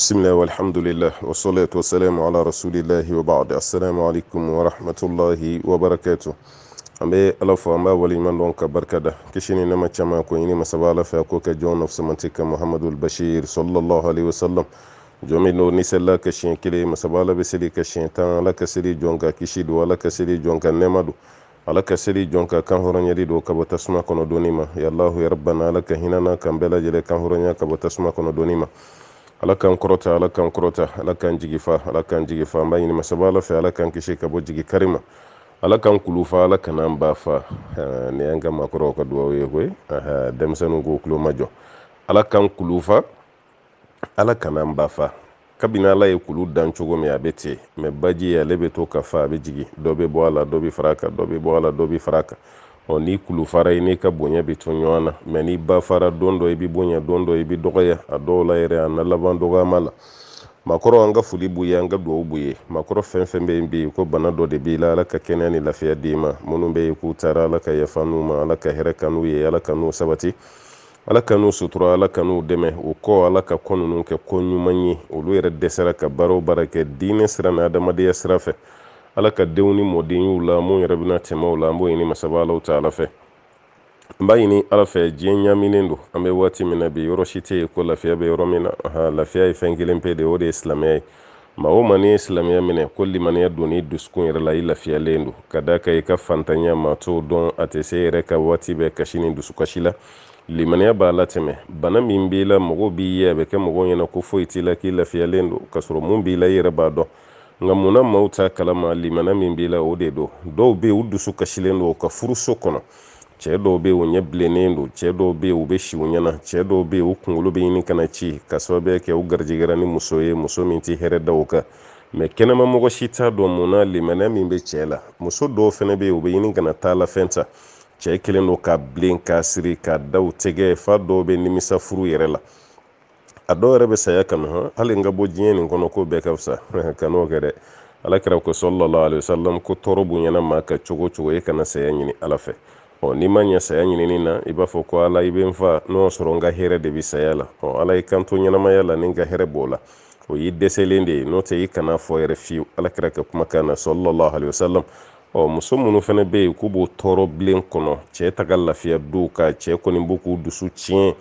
بسم الله والحمد لله والصلاة والسلام على رسول الله وبعد السلام عليكم ورحمة الله وبركاته ambe alafu amba wali man don ka barkada kishini na machama ko ini masabala fa ko ka jon of semantika muhammadul bashir sallallahu alaihi wasallam jomi no ni sella ka shin kile masabala be sili ka shin tan ala ka sili jonka kishidu ala ka sili jonka nemadu ala ka sili jonka kan horon yadi do ka botasma kono donima ya allah ya rabbana alaka hinana kan bela jele kan horonya ka botasma kono donima alakan korota alakan jigifa mbayini masabala fa alakan kishi ka bo jigi karima alakan kulufa alakan ambafa ne yanga makoro ka duwaye koy demsanu go kulo majo alakan kulufa alakan ambafa kabina la kulu dan chogo me abete me baji ya lebe to ka fa be jigi dobe boala dobe faraka oni kulu fara ini ka bonya bitonyona meni ba fara dondo ibi bonya dondo ibi dogoya adola ere an laban doga mala makoro anga fuli buye anga do buye makoro fenfembe mbi ko bana do de bila la ka kenani lafiya dima munun be ku tara la ka yafanu ma la ka herekanu ye ala kanu sabati ala kanu sutura ala kanu deme o ko ala ka konunu ke konyu manyi o lu ere desera ka baro barake dine sirana adamade sirafe ala ka dewni modin la mo yarabina tema la mo yini masabala ta'ala fe bayini ala fe jenya minendo ambe wati minabi yoroshite ko lafiya be yoromina lafiya ifengilen pe de ode islamiyai ma o mani islamiyai mine kulli man yaduni duskun yar la lafiya lendo kada kai ka fantanya ma to don atese yare ka wati be kashini dusukashila limaniya ba lateme bana min bila mogo bi yabe ke mogo yana ko foitila ki lafiya lendo kasoro mun bila yare ba do ngamuna mauta kalama limana min bila ode do be udusu kashilendo ka furuso kono che do be wonye blenendo che do be ube shiwnyana che do be ukungulu be ni kana chi kasobe ke ugarjigara ni muso minti here dawka me kenama mogo shita do muna limana min be chela muso do fene be ube ni kana tala fenta che kelendo ka blen ka siri ka daw tege fa do be nimisa furu yerela ado rebe saya kan hali ngabo jeni kono ko be kafsa kano gere alakira ko sallallahu alaihi wasallam ko torobu nyana maka chogo e kana saya nyini alafe o ni manya saya nyini nina ibafo ko ala ibe mfa no soronga here de bisayala o ala ikanto nyana mayala ninga here bola o yideselende no te ikana fo yere fiu alakira ko kuma kana sallallahu alaihi wasallam o musumunu fene be kubo toro blen kono che tagalla fiya duka che koni buku dusu chien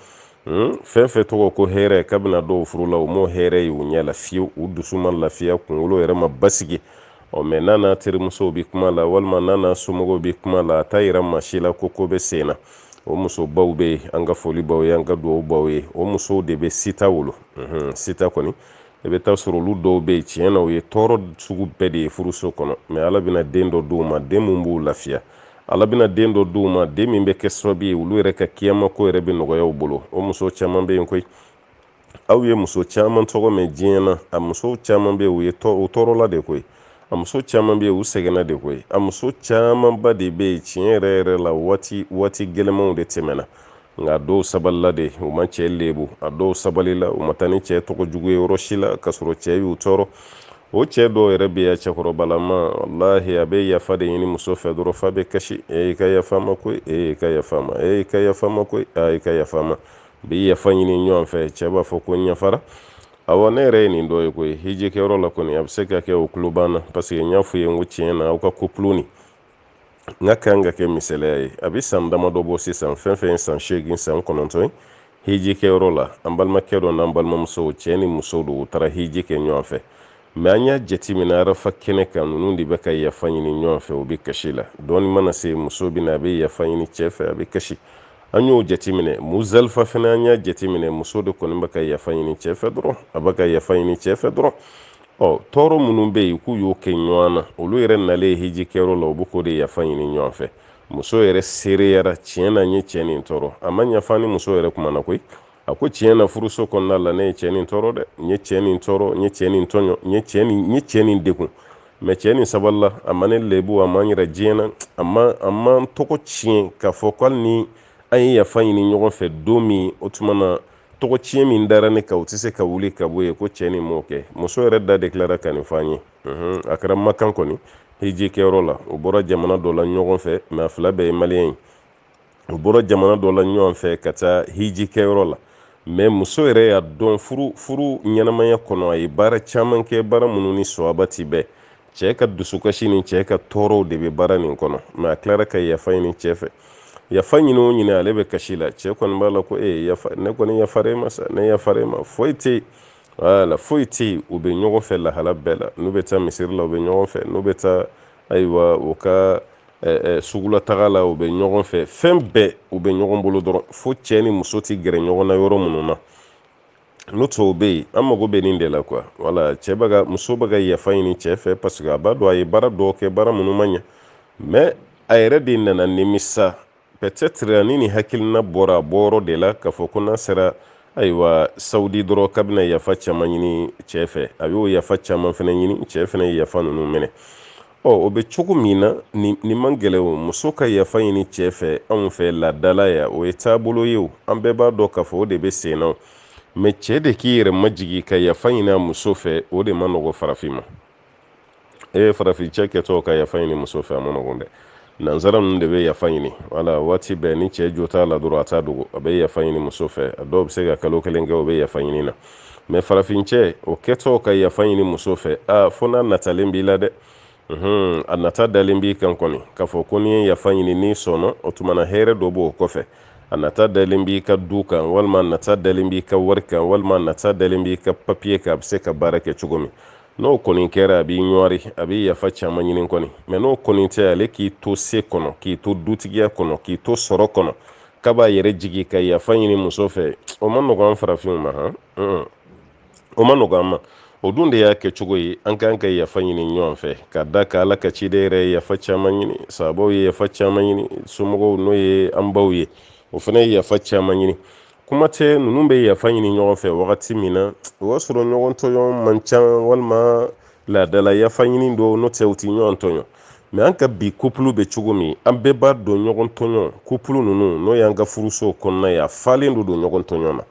fenfe togo ko here kabina do furula o mo here yu nyala fiu udusuma lafiya kungulo yere ma basigi o menana tirmuso bi kuma la walma nana sumogo bi kuma la tayira mashila koko be sena o muso bawbe anga foli bawe anga do bawe o muso de be sita wolo sita koni ebe tasoro lu do be chiena o ye toro sugu bede furuso kono me ala bina dendo duma demumbu lafiya ala bina dendo duma demi be kesrobi ulu reka kiyama ko rebe nogo yaw bolo o muso chaman be koy awye muso chaman togo me jiena a muso chaman be uye to toro la de koy a muso chaman be usegena de koy a muso chaman ba de be chienere la wati gelemo de temena nga do saballa de o manche lebu a do sabalila o matani che togo jugu roshila kasoro che yu toro o che do rebe ya chakoro balama wallahi abe ya fade yini muso fedoro fabe kashi ka ya fama ko ka ya fama ka ya fama ko ka ya fama bi ya fanyini nyon fe cheba fo ko nya fara awone re ni do ko hiji ke ro la ko ni abseka ke o klubana parce que nyafu ye nguchi na o ka kupluni ngakanga ke misele abi sandama do bo sisan fenfen san shegin san kononto hiji ke ro la ambalma ke do na ambalma muso cheni muso do tara hiji ke nyon fe manya jeti minara fakkene kan nundi baka ya fanyini nyon fe obi kashila don mana se muso bina be ya fanyini chefe abi kashi anyo jeti mine muzalfa fenanya jeti mine muso do kon baka ya fanyini chefe dro abaka ya fanyini chefe dro o toro munun be ku yo kenywana olu yere nale hiji kero lo buko de ya fanyini nyon fe muso yere sere yara chiena nye cheni toro amanya fani muso yere kuma na koi ako chiena furuso konna la ne cheni toro de nye cheni toro nye cheni tonyo nye cheni deku me cheni saballa amane lebu amanyira jena amma toko chien ka fokal ni ayi ya fanyini nyogon fe domi otumana toko chien min dara ne ka utise ka wuli ka boye ko cheni moke muso yere da declara kan fanyi akara makan koni hiji kero la ubora jamana dola nyogon fe me afla be malien ubora jamana dola nyon fe kata hiji kero la mais muso yɛrɛ y'a dɔn furu ɲɛnamaya kɔnɔ a ye baara caman kɛ baara minnu ni sɔrɔba ti bɛɛ cɛ ka dusukasi ni cɛ ka tɔɔrɔw de bɛ baara nin kɔnɔ mais a tilara ka yafa ɲini cɛ fɛ yafa ɲini o ɲini ale bɛ kasi la cɛ kɔni b'a la ko ne kɔni yafara e ma sa ne yafara e ma foyi tɛ yen voilà foyi tɛ yen u bɛ ɲɔgɔn fɛ lahala bɛɛ la n'u bɛ taa misiri la u bɛ ɲɔgɔn fɛ n'u bɛ taa ayiwa u ka sugula taga la u bɛ ɲɔgɔn fɛ fɛn bɛɛ u bɛ ɲɔgɔn bolo dɔrɔn fo cɛ ni muso tɛ gɛrɛ ɲɔgɔn na yɔrɔ minnu na n'o tɔw bɛ yen an mago bɛ nin de la quoi voilà muso bɛ ka yafa ɲini cɛ fɛ parce que a b'a dɔn a ye baara dɔw kɛ baara minnu ma ɲɛ mais a yɛrɛ de nana nimisa peut-être ni nin hakilina bɔra a bɔyɔrɔ de la k'a fɔ ko n'a sera ayiwa sawudi dɔrɔn k'a bɛna yafa caman ɲini cɛ fɛ a y'o yafa caman fana ɲini cɛ fana ye yafa ninnu minɛ o bɛ cogo min na nin man gɛlɛn o muso ka yafa ɲini cɛ fɛ anw fɛ laadala ya o ye taabolo ye o an bɛɛ b'a dɔn k'a fɔ o de bɛ sen na mais cɛ de k'i yɛrɛ majigi ka yafa ɲini a muso fɛ o de ma nɔgɔ farafin ma farafin cɛ kɛtɔ ka yafa ɲini muso fɛ a ma nɔgɔn dɛ nanzara ninnu de bɛ yafa ɲini wala waati bɛɛ ni cɛ jo t'a la dɔrɔn a t'a dogo a bɛ yafa ɲini muso fɛ a dɔw bɛ se ka kalo kelen kɛ o bɛ yafa ɲini na mais farafin cɛ o kɛtɔ ka yafa ɲini muso fɛ fo n'a natalen b'i la dɛ a nata dalen b'i kan kɔni k'a fɔ ko n'i ye yafa ɲini n'i sɔnna o tuma na hɛrɛ dɔ b'o kɔfɛ a nata dalen b'i ka du kan walima a nata dalen b'i ka wari kan walima a nata dalen b'i ka papiye kan a bɛ se ka baara kɛ cogo min n'o kɔni kɛra a b'i ɲɔwari a b'i yafa caman ɲini kɔni mais n'o kɔni tɛ ale k'i to se kɔnɔ k'i to dutigiya kɔnɔ k'i to sɔrɔ kɔnɔ k'a b'a yɛrɛ jigi ka yafa ɲini muso fɛ o ma nɔgɔn an farafinw ma o ma nɔgɔn an ma o dun de y'a kɛ cogo ye an kan ka yafa ɲini ɲɔgɔn fɛ ka da ka ala ka ciden yɛrɛ yafa caman ɲini sababu ye yafa caman ɲini somɔgɔw n'o ye an baw ye o fana ye yafa caman ɲini kuma tɛ ninnu bɛ yafa ɲini ɲɔgɔn fɛ wagati min na o y'a sɔrɔ ɲɔgɔn tɔɲɔn man ca walima laadala yafa ɲini dɔw n'o tɛ u tɛ ɲɔgɔn tɔɲɔn mais an ka bi couple bɛ cogo min an bɛɛ b'a dɔn ɲɔgɔn tɔɲɔn couple ninnu n'o y'an ka furusow kɔnɔna ye a falen don ɲɔgɔn tɔɲɔn na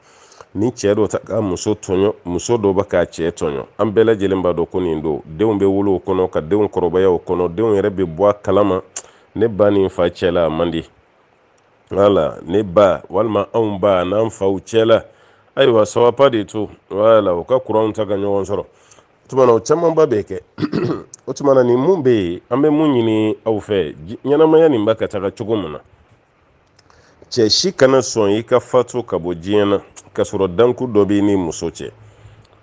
ni cɛ dɔ ta ka muso tɔɲɔn muso dɔ bɛ k'a cɛ tɔɲɔn an bɛɛ lajɛlen b'a dɔn ko nin don denw bɛ wolo o kɔnɔ ka denw kɔrɔbaya o kɔnɔ denw yɛrɛ bɛ bɔ a kalama ne ba ni n fa cɛla a man di wala ne ba walima anw ba n'an faw cɛla ayiwa ça va pas du tout wala o ka kuranw ta ka ɲɔgɔn sɔrɔ o tuma na o camanba bɛ kɛ o tuma na nin mun bɛ yen an bɛ mun ɲini aw fɛ ɲɛnamaya nin bɛ ka taga cogo min na cɛ si kana sɔn i ka fatu ka bɔ diɲɛ na ka sɔrɔ danku dɔ b'i ni muso cɛ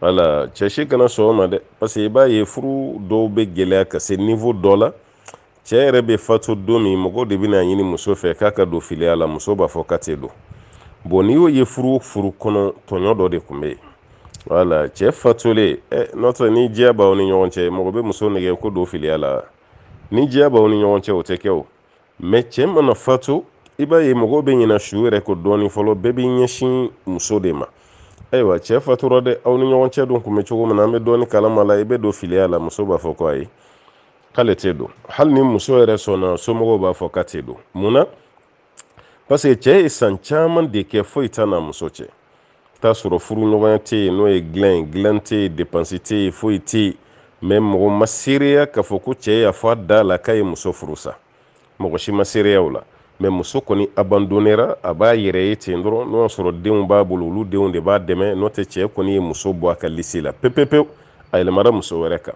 wala cɛ si kana sɔn o ma dɛ parce que i b'a ye furu dɔw bɛ gɛlɛya ka se niveau dɔ la cɛ yɛrɛ bɛ fatu don min mɔgɔw de bɛna ɲini muso fɛ k'a ka don filiya la muso b'a fɔ k'a tɛ don bon n'i y'o ye furu kɔnɔ tɔɲɔ dɔ de tun bɛ yen wala cɛ fatulen n'o tɛ ni diya b'aw ni ɲɔgɔn cɛ mɔgɔ bɛ muso nɛgɛ ko don filiya la ni diya b'aw ni ɲɔgɔn cɛ o tɛ kɛ o mais cɛ mana fatu i b'a ye mɔgɔw bɛ ɲina su yɛrɛ ko dɔɔni fɔlɔ bɛɛ b'i ɲɛsin muso de ma ayiwa cɛ fatura dɛ aw ni ɲɔgɔn cɛ dun tun bɛ cogo min na an bɛ dɔɔni kalama la i bɛ don filiya la muso b'a fɔ ko ayi k'ale tɛ don hali ni muso yɛrɛ sɔnna somɔgɔw b'a fɔ k'a tɛ don munna parce que cɛ ye san caman de kɛ foyi t'a n'a muso cɛ t'a sɔrɔ furu ɲɔgɔnya tɛ yen n'o ye dilan tɛ yen dépense tɛ yen foyi tɛ yen mais mɔgɔ ma seereya k'a fɔ ko cɛ y'a fɔ a da la k'a ye muso furu sa mɔgɔ si ma seereya o la mais muso kɔni abandonnera a b'a yɛrɛ ye ten dɔrɔn n'o y'a sɔrɔ denw b'a bolo olu denw de b'a dɛmɛ n'o tɛ cɛ kɔni ye muso bɔ a ka lise la pewu a yɛlɛmara muso wɛrɛ kan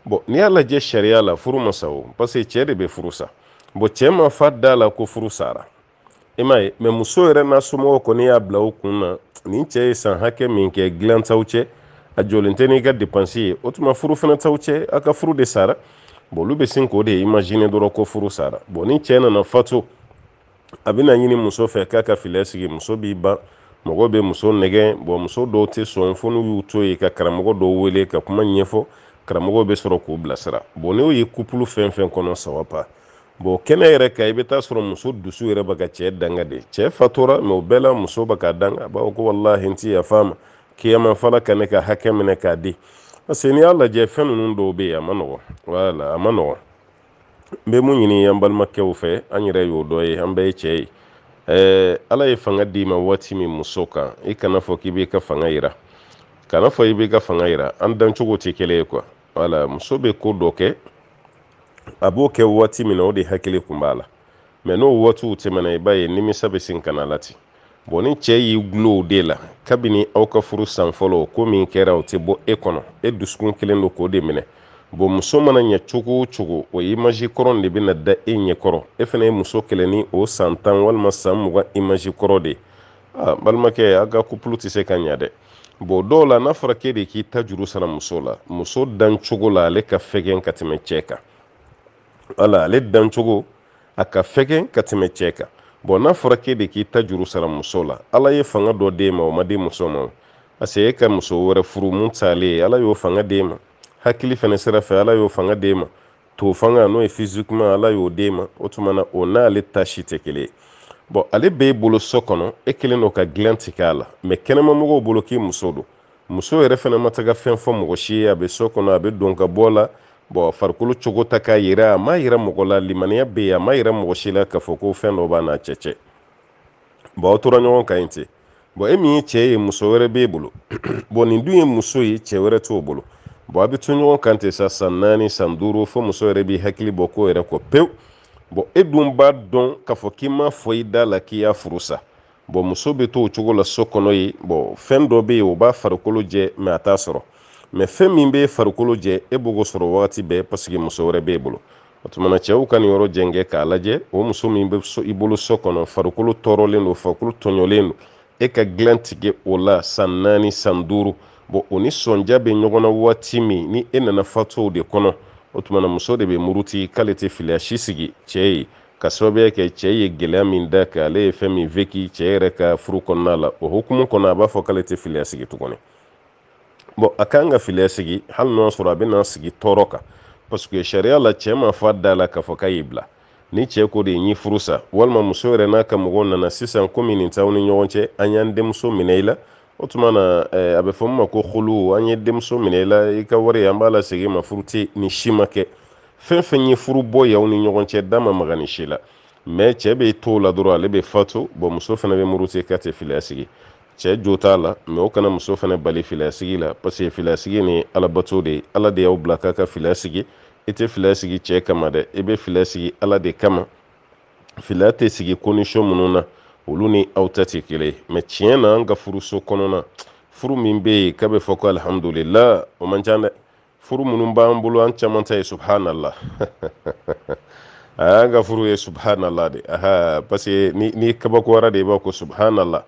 bon n'i y'a lajɛ sariya la furu ma sa o parce que cɛ de bɛ furu sa bon cɛ ma fa da la ko furu sara i m'a ye mais muso yɛrɛ n'a somɔgɔw kɔni y'a bila u kun na nin cɛ ye san hakɛ min kɛ dilan t'aw cɛ a jɔlen tɛ n'i ka dépense ye o tuma furu fana t'aw cɛ a ka furu de sara bon olu bɛ sin k'o de imaginer dɔrɔn ko furu sara bon ni cɛ nana fatu a bɛna ɲini muso fɛ k'a ka filiya sigi muso b'i ban mɔgɔ bɛ muso nɛgɛ bon muso dɔw tɛ sɔn fo n'u y'u to yen ka karamɔgɔ dɔw wele ka kuma ɲɛfɔ karamɔgɔw bɛ sɔrɔ k'u bilasira bon n'o ye couple fɛn fɛn kɔnɔ ça va pas bon kɛnɛ yɛrɛ kan i bɛ taa sɔrɔ muso dusu yɛrɛ bɛ ka cɛ danga de cɛ fatura mais o bɛɛ la muso bɛ ka danga a b'a fɔ ko walahi n tɛ yafa ma kiyama fala ka ne ka hakɛ minɛ k'a di parce que n'i y'a lajɛ fɛn ninnu dɔw bɛ yen a ma nɔgɔn voilà a ma nɔgɔn n bɛ mun ɲini an balimakɛw fɛ an yɛrɛ y'o dɔ ye an bɛɛ ye cɛ ye ala ye fanga d'i ma waati min muso kan i kana fɔ k'i b'i ka fanga yira kana fɔ i b'i ka fanga yira an dancogo tɛ kelen ye quoi voilà muso bɛ ko dɔ kɛ a b'o kɛ waati min na o de hakili kun b'a la mais n'o waatiw tɛmɛna i b'a ye nimisa bɛ sin kana la ten bon ni cɛ y'i gulon o de la kabini aw ka furu san fɔlɔ ko min kɛra o tɛ bɔ e kɔnɔ e dusukun kelen don k'o de minɛ bon muso mana ɲɛ cogo o cogo o image kɔrɔ de bɛna da e ɲɛkɔrɔ e fana ye muso kɛlɛ ni o san 10 walima san 20 image kɔrɔ de balimakɛ a ka couple tɛ se ka ɲa dɛ bon dɔw la n'a fɔra k'e de k'i ta juru sara muso la muso dan cogo la ale ka fɛgɛn ka tɛmɛ cɛ kan wala ale dan cogo a ka fɛgɛn ka tɛmɛ cɛ kan bon n'a fɔra k'e de k'i ta juru sara muso la ala ye fanga dɔ d'e ma o ma di muso ma parce que e ka muso wɛrɛ furu mun t'ale ye ala y'o fanga d'e ma hakili fɛnɛ sira fɛ ala y'o fanga d'e ma to fanga n'o ye physiquement ala y'o d'e ma o tuma na o n'ale ta si tɛ kelen ye bon ale b'e bolo so kɔnɔ e kelen don ka dilan tigɛ a la mais kɛnɛmamɔgɔw bolo k'i muso don muso yɛrɛ fɛnɛ ma taga fɛn fɔ mɔgɔ si ye a bɛ so kɔnɔ a bɛ don ka bɔ la bon farikolo cogo ta k'a yira a ma yira mɔgɔ la limaniya bɛ yen a ma yira mɔgɔ si la k'a fɔ ko fɛn dɔ b'a n'a cɛ bon aw tora ɲɔgɔn kan yen ten bon e min ye cɛ ye muso wɛrɛ b'e bolo bon nin dun ye muso ye cɛ wɛrɛ t'o bolo bon a bɛ to ɲɔgɔn kan ten sa san 4 san 5 fo muso yɛrɛ b'i hakili bɔ ko yɛrɛ kɔ pewu bon e dun b'a dɔn k'a fɔ k'i ma fɔ i da la k'i y'a furu sa bon muso bɛ to o cogo la so kɔnɔ ye bon fɛn dɔ bɛ yen o b'a farikolo jɛ mais a t'a sɔrɔ mais fɛn min bɛ farikolo jɛ e b'o sɔrɔ wagati bɛɛ parce que muso wɛrɛ b'e bolo o tuma na cɛw ka nin yɔrɔ jɛngɛ k'a lajɛ o muso min bɛ i bolo so kɔnɔ farikolo tɔɔrɔlen don farikolo tɔɲɔlen don e ka dilan tigɛ o la san 4 san 5 bon o ni sɔnja bɛ ɲɔgɔn na waati min ni e nana fatu o de kɔnɔ o tuma na muso de bɛ muruti k'ale tɛ filiya si sigi cɛ ye ka sababuya kɛ cɛ ye gɛlɛya min da kan ale ye fɛn min vécu cɛ yɛrɛ ka furu kɔnɔna la o hukumu kɔnɔ a b'a fɔ k'ale tɛ filiya sigi tuguni bon a kan ka filiya sigi hali n'o sɔrɔ a bɛ na sigi tɔɔrɔ kan parce que sariya la cɛ ma fɔ a da la k'a fɔ k'a y'i bila ni cɛ ko de ye furu sa walima muso yɛrɛ n'a ka mɔgɔw nana sisan komi nin t'aw ni ɲɔgɔn cɛ an y'an denmuso minɛ i la o tuma na a bɛ fɔ min ma ko khulu an ye denmuso minɛ i la i ka wari an b'a la segin ma furu tɛ ni si ma kɛ fɛn fɛn ye furu bɔ y'aw ni ɲɔgɔn cɛ da ma maga ni si la mais cɛ bɛ t'o la dɔrɔn ale bɛ fatu bon muso fana bɛ muruti k'a tɛ filiya sigi cɛ jo t'a la mais o kana muso fana bali filiya sigi la parce que filiya sigi ni alabato de ye ala de y'aw bila k'a ka filiya sigi i tɛ filiya sigi cɛ kama dɛ i bɛ filiya sigi ala de kama filiya tɛ sigi condition minnu na olu ni aw ta tɛ kelen ye mais tiɲɛ na an ka furuso kɔnɔna furu min bɛ yen k'a bɛ fɔ ko alhamdulillah o man ca dɛ furu minnu b'an bolo an caman ta ye subhanallah an ka furu ye subhanallah de parce que ni kabako wɛrɛ de i b'a ko subhanallah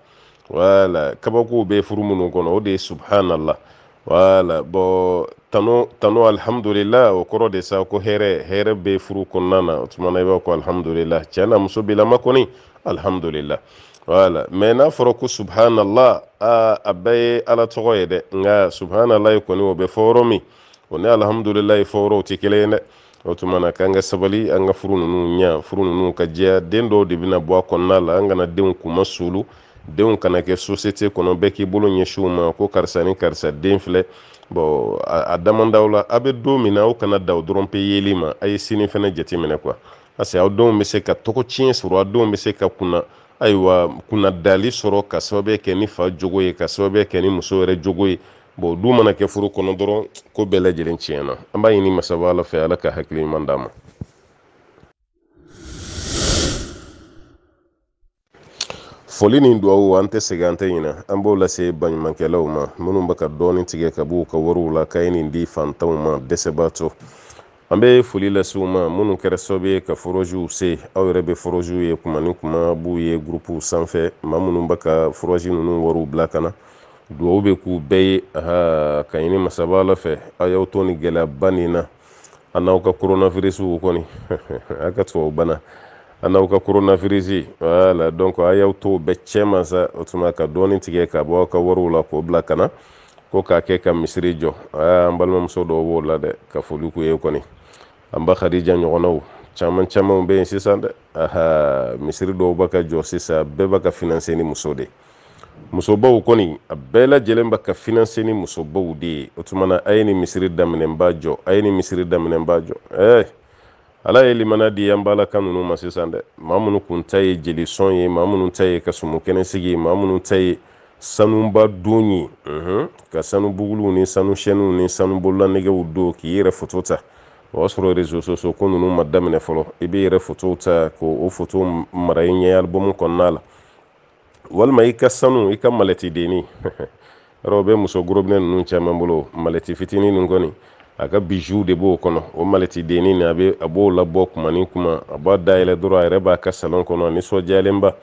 wala kabako bɛ furu minnu kɔnɔ o de ye subhanallah wala bon tano alhamdulillah o kɔrɔ de sa ko hɛrɛ bɛ furu kɔnɔna na o tuma na i b'a ko alhamdulillah cɛ na muso b'i lama kɔni alhamdulillah wala mais n'a fɔra ko subhanallah a bɛɛ ye ala tɔgɔ ye dɛ nka subhanallah kɔni o bɛ fɔ yɔrɔ min o ni alhamdulillah fɔ yɔrɔw tɛ kelen ye dɛ o tuma na k'an ka sabali an ka furu ninnu ɲa furu ninnu ka jɛya den dɔw de bɛna bɔ a kɔnɔna la an kana denw kuma sulu denw kana kɛ société kɔnɔ bɛɛ k'i bolo ɲɛsin u ma ko karisa ni karisa den filɛ bon a damandaw la a bɛ don min na aw kana da o dɔrɔn pe yeli ma a ye sini fana jateminɛ quoi parce que aw denw bɛ se ka tɔgɔ tiɲɛ sɔrɔ aw denw bɛ se ka kunna dali sɔrɔ ka sababu kɛ ni fa jogo ye ka sababu kɛ ni muso yɛrɛ jogo ye bon du mana kɛ furu kɔnɔ dɔrɔn ko bɛɛ lajɛlen tiɲɛna an b'a ɲini masaba ala fɛ ala ka hakili ɲuman d'a ma foli ni duwawu an tɛ segin an tɛ ɲina an b'o lase baɲumankɛlaw ma minnu bɛ ka dɔɔni tigɛ ka b'u ka wariw la k'a ye nin di fantanw ma dɛsɛbaatɔ an bɛ foli lase u ma minnu kɛra sababu ye ka foroziw se aw yɛrɛ bɛ foroziw ye kuma ni kuma b'u ye gurupuw sanfɛ maa minnu bɛ ka forozi ninnu wariw bila ka na duwawu bɛ k'u bɛɛ ye ka ɲini masaba ala fɛ aw y'aw to ni gɛlɛyaba nin na a n'aw ka coronavirus kɔni a ka tubabu bana a n'aw ka coronavirus voilà donc a y'aw to bɛɛ cɛ ma sa o tuma ka dɔɔni tigɛ ka bɔ aw ka wariw la k'o bila ka na ko k'a kɛ ka misiri jɔ an balimamuso dɔw b'o la dɛ ka foli k'u ye kɔni an ba Khadija ɲɔgɔnnaw caman caman bɛ yen sisan dɛ misiri dɔw bɛ ka jɔ sisan bɛɛ bɛ ka financer ni muso de musobaw kɔni a bɛɛ lajɛlen bɛ ka financer ni musobaw de ye o tuma na a ye ni misiri daminɛnba jɔ a ye ni misiri daminɛnba jɔ ala ye limana di an balaka ninnu ma sisan dɛ maa minnu kun ta ye jelisɔn ye maa minnu ta ye ka sumukɛnɛ sigi ye maa minnu ta ye sanuba don ye ka sanu buguluw ni sanu sɛniw ni sanu bololanɛgɛw don k'i yɛrɛ foto ta o y'a sɔrɔ réseaux sociaux ko ninnu ma daminɛ fɔlɔ i b'i yɛrɛ fotow ta k'o foto mara i ɲɛ album kɔnɔna la walma i ka sanu i ka malɛti deni yɔrɔ bɛ muso gorobinɛ ninnu caman bolo malɛti fitinin nin kɔni a ka bijou de b'o kɔnɔ o malɛti deni ni a b'o labɔ kuma ni kuma a b'a dayɛlɛ dɔrɔn a yɛrɛ b'a ka salon kɔnɔ nisɔndiyalenba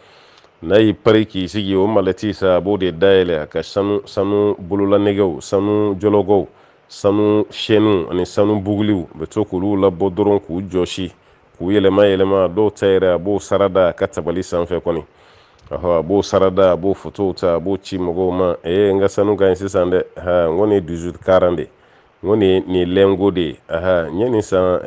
n'a y'i pari k'i sigi o malɛti sa a b'o de dayɛlɛ a ka sanu bololanɛgɛw sanu jɔlɔkɔw sanu sɛniw ani sanu buguliw bɛ to k'olu labɔ dɔrɔn k'u jɔsi k'u yɛlɛma dɔw ta yɛrɛ a b'o sarada a ka tabali sanfɛ kɔni a b'o sarada a b'o fotow ta a b'o ci mɔgɔw ma n ka sanu ka ɲi sisan dɛ n ko nin ye 18 de n ko nin ye lɛngo de ye n ye nin san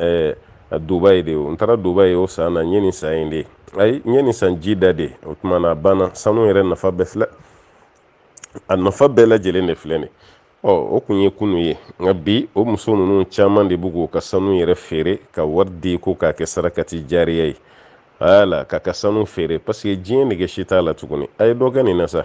Dubayi de o n taara Dubayi o san na n ye nin san yen de ayi n ye nin san Jida de o tuma na a banna sanu yɛrɛ nafa bɛɛ filɛ a nafa bɛɛ lajɛlen de filɛ nin o kun ye kunu ye nka bi o muso ninnu caman de b'u k'u ka sanu yɛrɛ feere ka wari di ko k'a kɛ sarakati jariya ye ala k'a ka sanu feere parce que diɲɛ nege si t'a la tuguni a ye dɔ kɛ nin na sa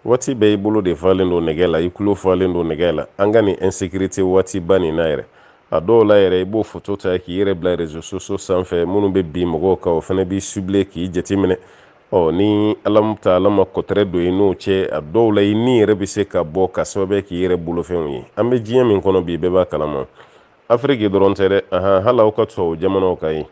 waati bɛɛ i bolo de falen don nɛgɛ la i tulo falen don nɛgɛ la an ka nin insécurité waati ba nin na yɛrɛ a dɔw la yɛrɛ i b'o photo ta k'i yɛrɛ bila réseaux sociaux sanfɛ minnu bɛ bin mɔgɔw kan o fana b'i ciblé k'i jateminɛ ni ala ma kɔtɛrɛ don i n'o cɛ a dɔw la i ni yɛrɛ bɛ se ka bɔ ka sababu k'i yɛrɛ bolofɛnw ye an bɛ diɲɛ min kɔnɔ bi bɛɛ b'a kalama Afrique dɔrɔn tɛ dɛ hali aw ka tubabu jamanaw ka ye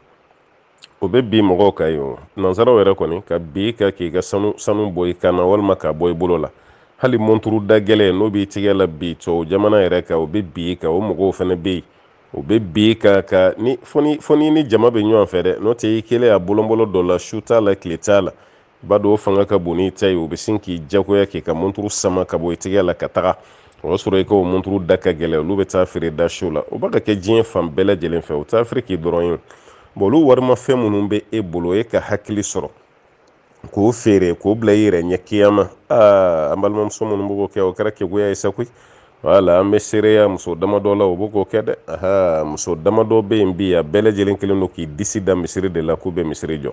o bɛ bi mɔgɔw ka ye o nanzaraw yɛrɛ kɔni ka bi ka k'i ka sanu bɔ i kan na walima k'a bɔ i bolo la hali monturu da gɛlɛn n'o b'i tigɛ la bi tubabu jamana yɛrɛ kan o bɛ bi kan o mɔgɔw fana bɛ yen o bɛ bi ka ni fɔ ni jama bɛ ɲɔgɔn fɛ dɛ n'o tɛ i kelen a bolonbolo dɔ la su t'a la tile t'a la i b'a dɔn o fanga ka bon n'i ta ye o bɛ sin k'i jagoya k'i ka monturu sama ka bɔ i tigɛ la ka taga o y'a sɔrɔ i ka o monturu da ka gɛlɛn olu bɛ taa feere da su la o b'a ka kɛ diɲɛ fan bɛɛ lajɛlen fɛ o tɛ Afiriki dɔrɔn ye olu warimafɛn minnu bɛ e bolo e ka hakili sɔrɔ k'o feere k'o bila i yɛrɛ ɲɛ kiyama an balimamuso minnu bɛ k'o kɛ o kɛra keguya ye sa koyi wala an bɛ seereya muso damadɔ la o bɛ k'o kɛ dɛ muso damadɔ bɛ yen bi a bɛɛ lajɛlen kelen don k'i disi da misiri de la k'u bɛ misiri jɔ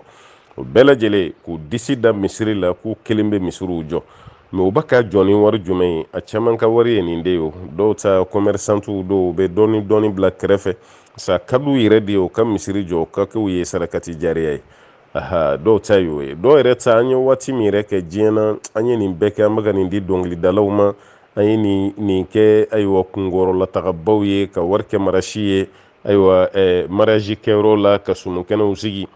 o bɛɛ lajɛlen k'u disi da misiri la k'u kelen bɛ misiriw jɔ mɛ u bɛ ka jɔ ni wari jumɛn ye a caman ka wari ye nin de ye o dɔw ta commerçantuw dɔw u bɛ dɔɔni bila kɛrɛfɛ sa ka d'u yɛrɛ de ye u ka misiri jɔ u ka k'u ye sarakati jariya ye dɔw ta y'o ye dɔw yɛrɛ ta an ye waati min yɛrɛ kɛ diɲɛ na an ye nin bɛɛ kɛ an bɛ ka nin di dɔnkilidalaw ma an ye nin kɛ ayiwa kunkɔrɔlatagabaw ye ka wari kɛ marasi ye ayiwa mariage kɛyɔrɔ la ka sunukɛnɛw sigi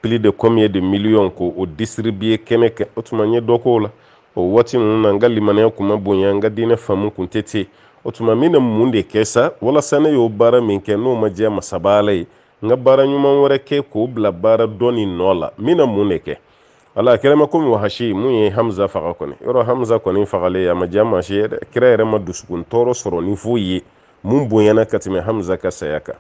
plus de combien de millions ko o distribuer kɛnɛ kɛ o tuma n ye dɔ k'o la o waati ninnu na n ka limaniya kun ma bonya n ka diinɛ faamu kun tɛ ten o tuma n bɛna mun de kɛ sa walasa ne y'o baara min kɛ n'o ma diya masaba ala ye n ka baara ɲuman wɛrɛ kɛ k'o bila baara dɔnni nɔ la n bɛna mun de kɛ ala a kɛra ma komi wahasi mun ye Hamza faga kɔni yɔrɔ Hamza kɔni fagalen a ma diya maa si ye dɛ kira yɛrɛ ma dusukun tɔɔrɔ sɔrɔ ni foyi ye mun bonyana ka tɛmɛ Hamza ka saya kan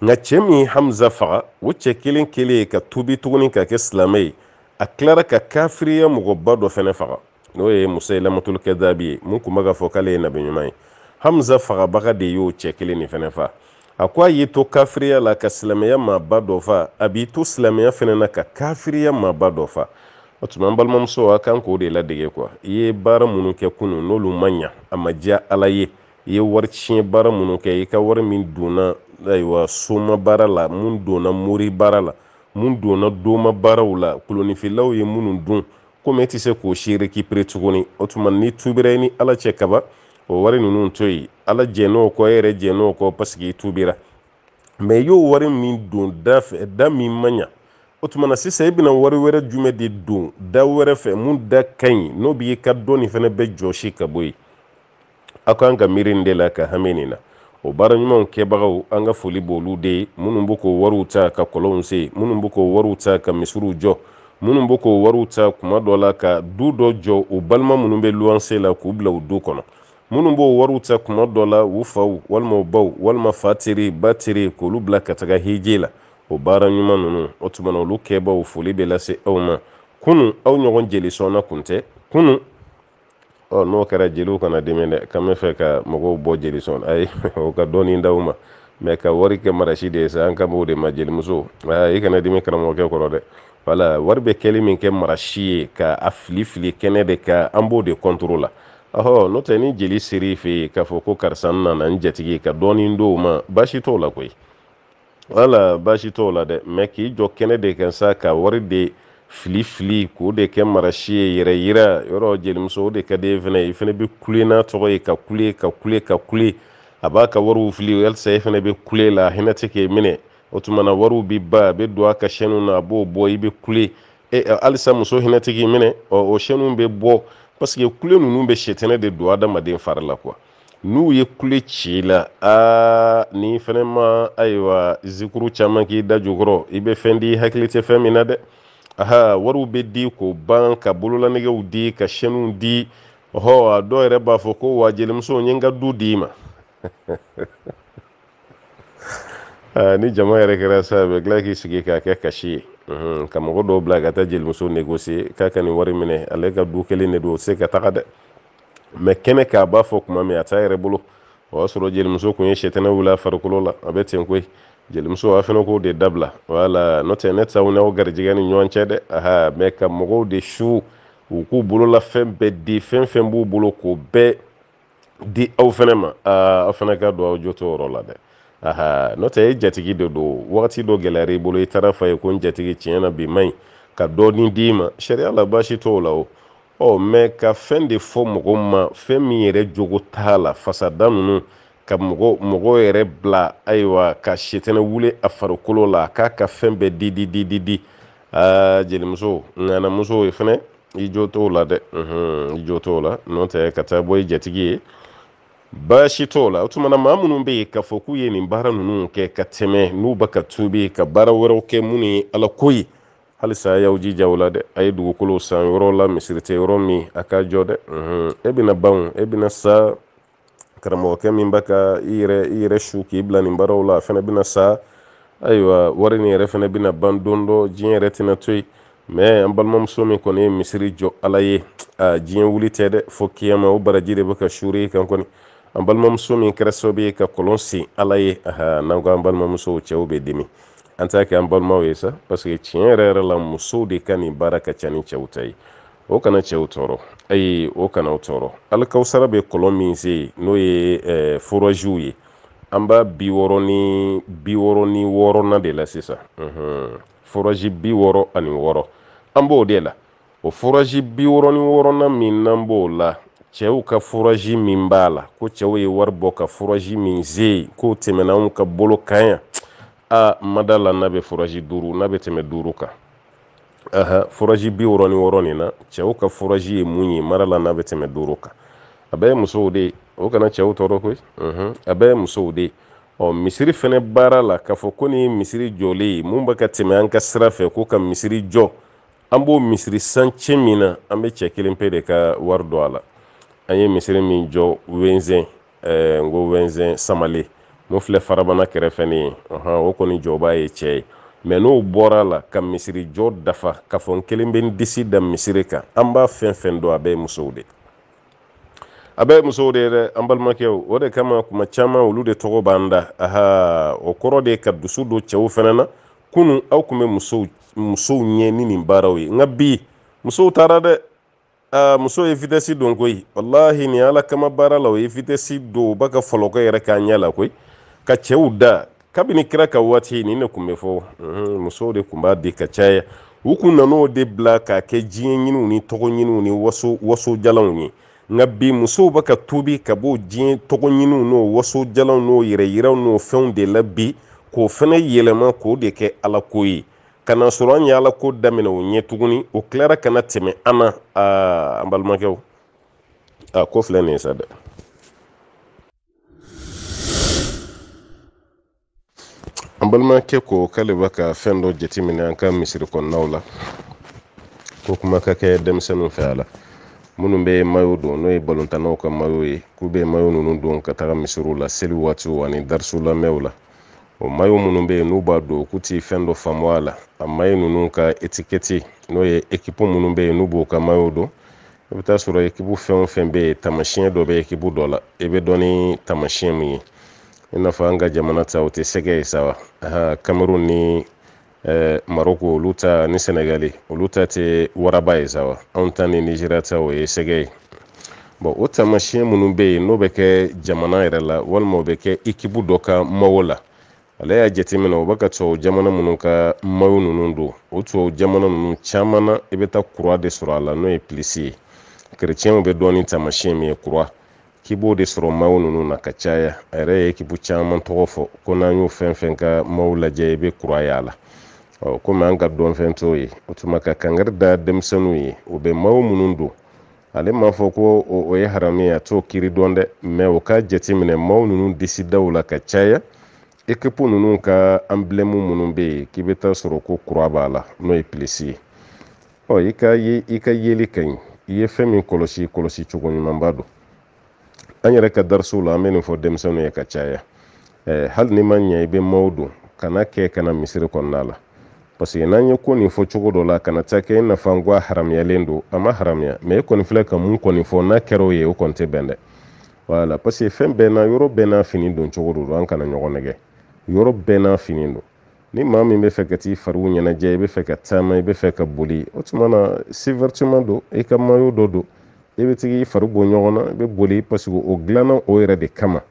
nka cɛ min ye Hamza faga o cɛ kelen kelen ka tubi tuguni ka kɛ silamɛ ye a tilara ka kafiriya mɔgɔba dɔ fɛnɛ faga n'o ye Musailamatul Kadhabi ye mun kun bɛ ka fɔ k'ale ye nabi ɲuman ye Hamza fagabaga de y'o cɛ kelen nin fɛnɛ fa a ko a y'i to kafiriya la ka silamɛya maaba dɔ fa a b'i to silamɛya fɛnɛ na ka kafiriya maaba dɔ fa o tuma an balimamuso a kan k'o de ladege kuwa i ye baara minnu kɛ kunun n'olu ma ɲa a ma diya ala ye i ye wari tiɲɛ baara minnu kɛ i ka wari min donna ayiwa soma baara la mun donna mori baara la mun donna doma baaraw la kolonifilaw ye minnu dun komi e tɛ se k'o si récupérer tuguni o tuma ni tubira ni ala cɛ kaba o wari ninnu to yen ala jɛn'o kɔ e yɛrɛ jɛn'o kɔ parce que i tubira mɛ i y'o wari min don da fɛ da min ma ɲa o tuma na sisan i bɛna wari wɛrɛ jumɛn de don da wɛrɛ fɛ mun da ka ɲi n'o b'i ka dɔnni fɛnɛ bɛ jɔsi ka bɔ yen aw kan ka miiri nin de la ka hami nin na o baara ɲumanw kɛbagaw an ka foli b'olu de ye minnu bɛ k'o wariw ta ka kɔlɔnw se minnu bɛ k'o wariw ta ka misiriw jɔ minnu bɛ k'o wariw ta kuma dɔ la ka du dɔ jɔ o balima minnu bɛ luwanse la k'u bila u du kɔnɔ minnu b'o wariw ta kuma dɔ la u faw walima u baw walima fa teri ba teri k'olu bila ka taga hije la o baara ɲuman ninnu o tuma na olu kɛbaw foli bɛ lase aw ma kunun aw ɲɔgɔn jelisɔnna kun tɛ kunun n'o kɛra jeliw kana dimi dɛ k'an bɛ fɛ ka mɔgɔw bɔ jelisɔn ayi o ka dɔɔni d'aw ma mɛ ka wari kɛ marasi de ye sa an ka m'o de ma jelimuso i kana dimi karamɔgɔkɛ kɔrɔ dɛ wala wari bɛ kɛli min kɛ marasi ye ka a fili fili kɛnɛ de ka an b'o de contrôle la n'o tɛ ni jeli ser'i fɛ yen k'a fɔ ko karisa n nana n jatigi ka dɔɔni d'o ma baasi t'o la koyi wala baasi t'o la dɛ mɛ k'i jɔ kɛnɛ de kan sa ka wari de fili k'o de kɛ marasi ye yɛrɛ yira yɔrɔ jelimuso o de ka di fɛnɛ i fɛnɛ bɛ kule n'a tɔgɔ ye ka kule a b'a ka wariw fili halisa i fɛnɛ bɛ kule la hinɛ tɛ k'e minɛ o tuma na wariw bɛ ba a bɛ don a ka chaîne na a b'o bɔ i bɛ kule halisa muso hinɛ tɛ k'i minɛ o chaîne bɛ bɔ parce que kule ninnu bɛ sɛtɛnɛ de don adamaden fari la quoi n'u ye kule ci la ni fɛnɛ ma ayiwa zikuru caman k'i da jukɔrɔ i bɛ fɛn di hakili tɛ fɛn min na dɛ wariw bɛ di k'o ban ka bololanɛgɛw di ka chaînew di a dɔw yɛrɛ b'a fɔ ko wa jelimuso n ye n ka du d'i ma ni jama yɛrɛ kɛra sa a bɛ tila k'i sigi k'a kɛ kasi ye ka mɔgɔ dɔw bila ka taa jelimuso négocier k'a ka nin wari minɛ ale ka du kelen de don o tɛ se ka taga dɛ mais kɛnɛ k'a b'a fɔ kuma min a t'a yɛrɛ bolo o y'a sɔrɔ jelimuso kun ye sɛtɛnɛ wuli a farikolo la a bɛ ten koyi jelimuso a fɛnɛ k'o de dabila wala n'o tɛ ne t'aw n'aw garijɛgɛ ni ɲɔgɔn cɛ dɛ mais ka mɔgɔw de su u k'u bolola fɛn bɛɛ di fɛn fɛn b'u bolo k'o bɛɛ di aw fɛnɛ ma aw fɛnɛ ka don aw jo t'o yɔrɔ la dɛ n'o tɛ e jatigi de don wagati dɔ gɛlɛyara i bolo i taara f'a ye ko n jatigi tiɲɛ na bi man ɲi ka dɔɔnin d'i ma sariya la baasi t'o la o mais ka fɛn de fɔ mɔgɔ ma fɛn min yɛrɛ jogo t'a la fasada ninnu ka mɔgɔ yɛrɛ bila ayiwa ka sɛtɛnɛ wuli a farikolo la k'a ka fɛn bɛɛ di jelimuso ŋanamuso ye fɛnɛ i jo t'o la dɛ i jo t'o la n'o tɛ ka taa bɔ i jatigi ye baasi t'o la o tuma na maa minnu bɛ yen k'a fɔ k'u ye nin baara ninnu kɛ ka tɛmɛ n'u bɛ ka tuubi ka baara wɛrɛw kɛ minnu ye ala ko ye halisa a y'aw jija o la dɛ a ye dugukolo san yɔrɔ la misiri tɛ yɔrɔ min a ka jɔ dɛ e bɛna ban e bɛna sa karamɔgɔkɛ min bɛ ka i yɛrɛ su k'i bila nin baaraw la a fana bɛna sa ayiwa wari nin yɛrɛ fana bɛna ban don dɔ diɲɛ yɛrɛ tɛna to yen mais an balimamuso min kɔni ye misiri jɔ ala ye diɲɛ wuli tɛ dɛ fo kiyama o baraji de bɛ ka suuri kan kɔni an balimamuso min kɛra sababu ye ka kɔlɔn sen ala ye n'an ko an balimamusow cɛw bɛ dimi an t'a kɛ an balimaw ye sa parce que tiɲɛ yɛrɛ la musow de ka nin baara ka ca ni cɛw ta ye o kana cɛw tɔɔrɔ ayi o kana o tɔɔrɔ alikawusara bɛ kɔlɔn min se n'o ye foraziw ye an b'a 66 de la sisan forazi 66 an b'o de la o forazi 66 min n'an b'o la cɛw ka forazi min b'a la ko cɛw ye wari bɔ ka forazi min se k'o tɛmɛna anw ka bolo kan yan mada la n'a bɛ forazi 5 n'a bɛ tɛmɛ 5 kan forazi 66 nin na cɛw ka forazi ye mun ye mada la n'a bɛ tɛmɛ 5 kan a bɛɛ ye musow de ye o kana cɛw tɔɔrɔ koyi a bɛɛ ye musow de ye misiri fɛnɛ baara la k'a fɔ ko nin ye misiri jɔlen ye mun bɛ ka tɛmɛ an ka sira fɛ ko ka misiri jɔ an b'o misiri sancɛ min na an bɛ cɛ kelen pe de ka wari don a la an ye misiri min jɔ wɛnzɛn n ko wɛnzɛn samale mun filɛ farabana kɛrɛfɛ nin ye o kɔni jɔba ye cɛ ye mais n'o bɔra la ka misiri jɔ dafa k'a fɔ n kelen bɛ n disi da misiri kan an b'a fɛn fɛn dɔn a bɛɛ ye musow de a bɛɛ ye musow de ye dɛ an balimakɛw o de kama kuma caman olu de tɔgɔ b'an da o kɔrɔ de ye ka dusu don cɛw fɛnɛ na kunun aw tun bɛ musow ɲɛ ni nin baaraw ye nka bi musow taara dɛ muso ye vitesse don koyi wallahi ni ala kama baara la o ye vitesse don u b'a ka fɔlɔkɔ yɛrɛ k'a ɲɛ la koyi ka cɛw da kabini kira ka waati nin de tun bɛ fɔ musow de tun b'a di ka caya u kun nan'o de bila k'a kɛ diɲɛ ɲiniw ni tɔgɔ ɲiniw ni wasojalanw ye nka bi musow bɛ ka tuubi ka bɔ diɲɛ tɔgɔ ɲiniw n'o wasojalanw n'o yɛrɛ yiraw n'o fɛnw de la bi k'o fɛnɛ yɛlɛma k'o de kɛ ala ko ye ka na sɔrɔ an ye ala ko daminɛ o ɲɛ tuguni o tilara ka na tɛmɛ an na an balimakɛw ko filɛ nin ye sa dɛ an balimakɛ ko k'ale bɛ ka fɛn dɔ jateminɛ an ka misiri kɔnɔnaw la ko kuma ka kɛ denmisɛnninw fɛ a la minnu bɛ mayo don n'o ye balontannaw ka mayo ye k'u bɛ mayo ninnu don ka taga misiriw la seli waatiw ani darisu lamɛnw la o mayo minnu bɛ yen n'u b'a don k'u ti fɛn dɔ faamu a la a mayo ninnu ka etikɛti n'o ye ekipu minnu bɛ yen n'u b'o ka mayo don i bɛ taa sɔrɔ ekipu fɛn o fɛn bɛ yen tamasiyɛn dɔ bɛ ekipu dɔ la i bɛ dɔn ni tamasiyɛn min ye i n'a fɔ an ka jamana ta o tɛ sɛgɛ ye sa wa Cameroun ni Maroko olu ta ni Senegali olu ta tɛ waraba ye sa wa anw ta ni Nigeria ta o ye sɛgɛ ye bon o tamasiyɛn minnu bɛ yen n'o bɛ kɛ jamana yɛrɛ la walima o bɛ kɛ ekipu dɔ ka mayo la ale y'a jateminɛ o bɛka tubabu jamana minnu ka mayo ninnu don o tubabu jamana ninnu caman na i bɛ taa kura de sɔrɔ a la n'o ye pilisi ye kerecɛnw bɛ dɔɔni taamasiyɛn min ye kura k'i b'o de sɔrɔ mayo ninnu na ka caya a yɛrɛ ye ekipu caman tɔgɔ fɔ ko n'an y'o fɛn fɛn ka mayo lajɛ i bɛ kura y'a la komi an ka dɔnfɛn t'o ye o tuma ka kangari da denmisɛnninw ye o bɛ mayo minnu don ale m'a fɔ ko o ye haramu ye a t'o kiri dɔn dɛ mɛ o ka jateminɛ mayo ninnu disi daw la ka caya ekipu ninnu ka emblème minnu bɛ yen k'i bɛ taa sɔrɔ ko kura b'a la n'o ye pilisi ye i ka yeli ka ɲi i ye fɛn min kɔlɔsi cogo ɲumanba don an yɛrɛ ka darisow la an bɛ nin fɔ denmisɛnninw ye ka caya hali ni ma ɲɛ i bɛ mayo don kana kɛ kana misiri kɔnɔna la parce que n'an ye ko nin fɔ cogo dɔ la kana taa kɛ i n'a fɔ an ko a haramuyalen don a ma haramuya mɛ e kɔni filɛ ka mun kɔni fɔ n'a kɛra o ye o kɔni tɛ bɛn dɛ voilà parce que fɛn bɛɛ na yɔrɔ bɛɛ n'a fini don cogo don an kana ɲɔgɔn nɛgɛ yɔrɔ bɛɛ n'a fini don ni maa min bɛ fɛ ka t'i fariw ɲɛnajɛ i bɛ fɛ ka taama i bɛ fɛ ka boli o tuma na divertissement don i ka mayo dɔ don i bɛ tigi i fari bɔ ɲɔgɔn na i bɛ boli parce que o dilanna o yɛrɛ de kama